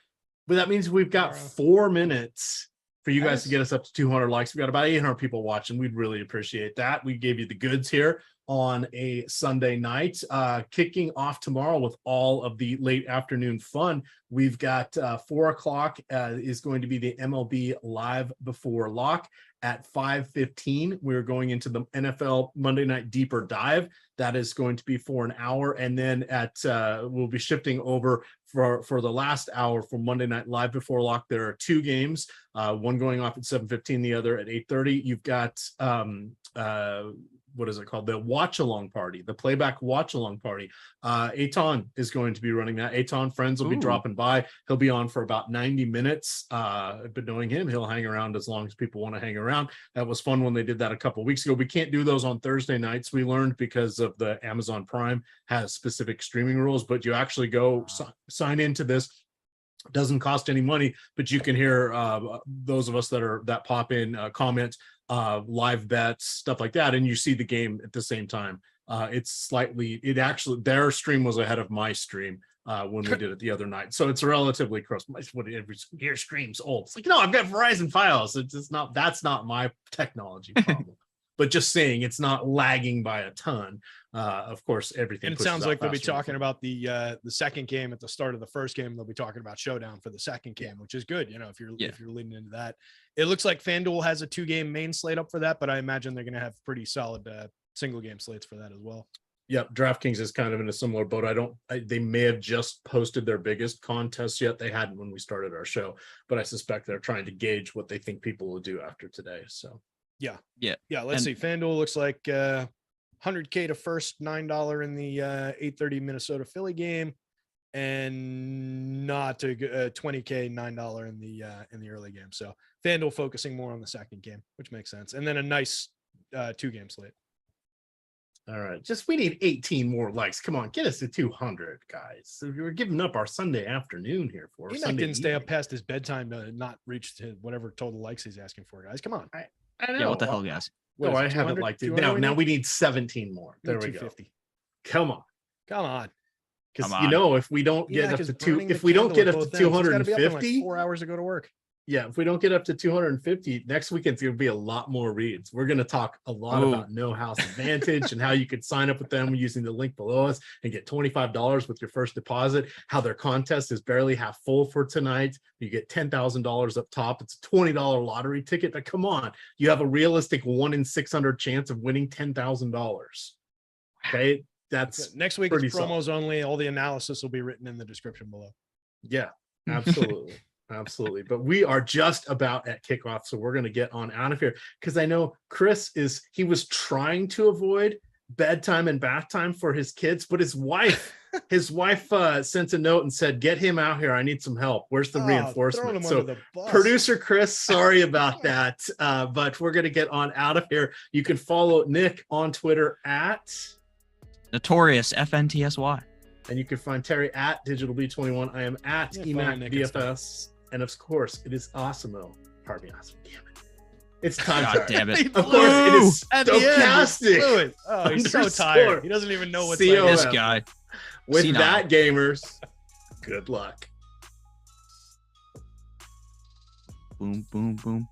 But that means we've got 4 minutes for you guys to get us up to 200 likes. We've got about 800 people watching. We'd really appreciate that. We gave you the goods here on a Sunday night. Kicking off tomorrow with all of the late afternoon fun. We've got 4 o'clock is going to be the MLB Live Before Lock. At 5:15, we're going into the NFL Monday Night Deeper Dive. That is going to be for an hour. And then we'll be shifting over for the last hour for Monday Night Live Before Lock. There are 2 games, one going off at 7:15, the other at 8:30. You've got what is it called? The watch along party, the playback watch along party. Eitan is going to be running that. Eitan friends will be dropping by. He'll be on for about 90 minutes. But knowing him, he'll hang around as long as people want to hang around. That was fun when they did that a couple of weeks ago. We can't do those on Thursday nights. We learned because of the Amazon Prime has specific streaming rules, but you actually go sign into this. Doesn't cost any money, but you can hear those of us that pop in, comment, live bets, stuff like that, and you see the game at the same time. Their stream was ahead of my stream when we did it the other night, so it's relatively close. Your stream's old. It's like, no, I've got Verizon Files. It's not. That's not my technology problem. But just saying, it's not lagging by a ton. Of course, everything. And it sounds like they'll be talking about the second game at the start of the first game. They'll be talking about Showdown for the second game, which is good. If you're leading into that, it looks like FanDuel has a 2-game main slate up for that, but I imagine they're going to have pretty solid single game slates for that as well. Yep, DraftKings is kind of in a similar boat. They may have just posted their biggest contest yet. They hadn't when we started our show, but I suspect they're trying to gauge what they think people will do after today. So. Yeah. Let's see. FanDuel looks like $100K to first, $9 in the 8:30 Minnesota Philly game, and not to $20K, $9 in the early game. So FanDuel focusing more on the second game, which makes sense, and then a nice 2-game slate. All right. We need 18 more likes. Come on, get us to 200, guys. So we're giving up our Sunday afternoon here for EMac Sunday didn't stay up evening. past his bedtime to not reach to whatever total likes he's asking for, guys. Come on. I know. Yeah, what the hell, guys? What No, is I it, haven't 200? liked it. 200 Now we need 17 more. There we go. 250. Come on. Come on. Because Come on. If we don't get EMac up is to burning the if we don't candle get at up to both ends. He's gotta be up in, 250, 4 hours to go to work. yeah, if we don't get up to 250, next weekend's going to be a lot more reads. We're going to talk a lot about No House Advantage and how you could sign up with them using the link below us and get $25 with your first deposit, how their contest is barely half full for tonight. You get $10,000 up top. It's a $20 lottery ticket. But come on, you have a realistic 1 in 600 chance of winning $10,000. Okay, that's Next week pretty is promos only. All the analysis will be written in the description below. yeah, absolutely. Absolutely. But we are just about at kickoff. So we're going to get on out of here because I know Chris was trying to avoid bedtime and bath time for his kids, but his wife sent a note and said, get him out here. I need some help. Where's the reinforcement? So producer Chris, sorry about that. But we're going to get on out of here. You can follow Nick on Twitter at Notorious FNTSY. And you can find Terry at Digital B21. I am at EMac DFS. And of course, it is Awesome-o. Pardon me, Awesome. Damn it. It's time. God damn it. Of course, it is Stokastic. Oh, he's so tired. He doesn't even know what's COM. This guy. With C9. that, gamers, good luck. Boom, boom, boom.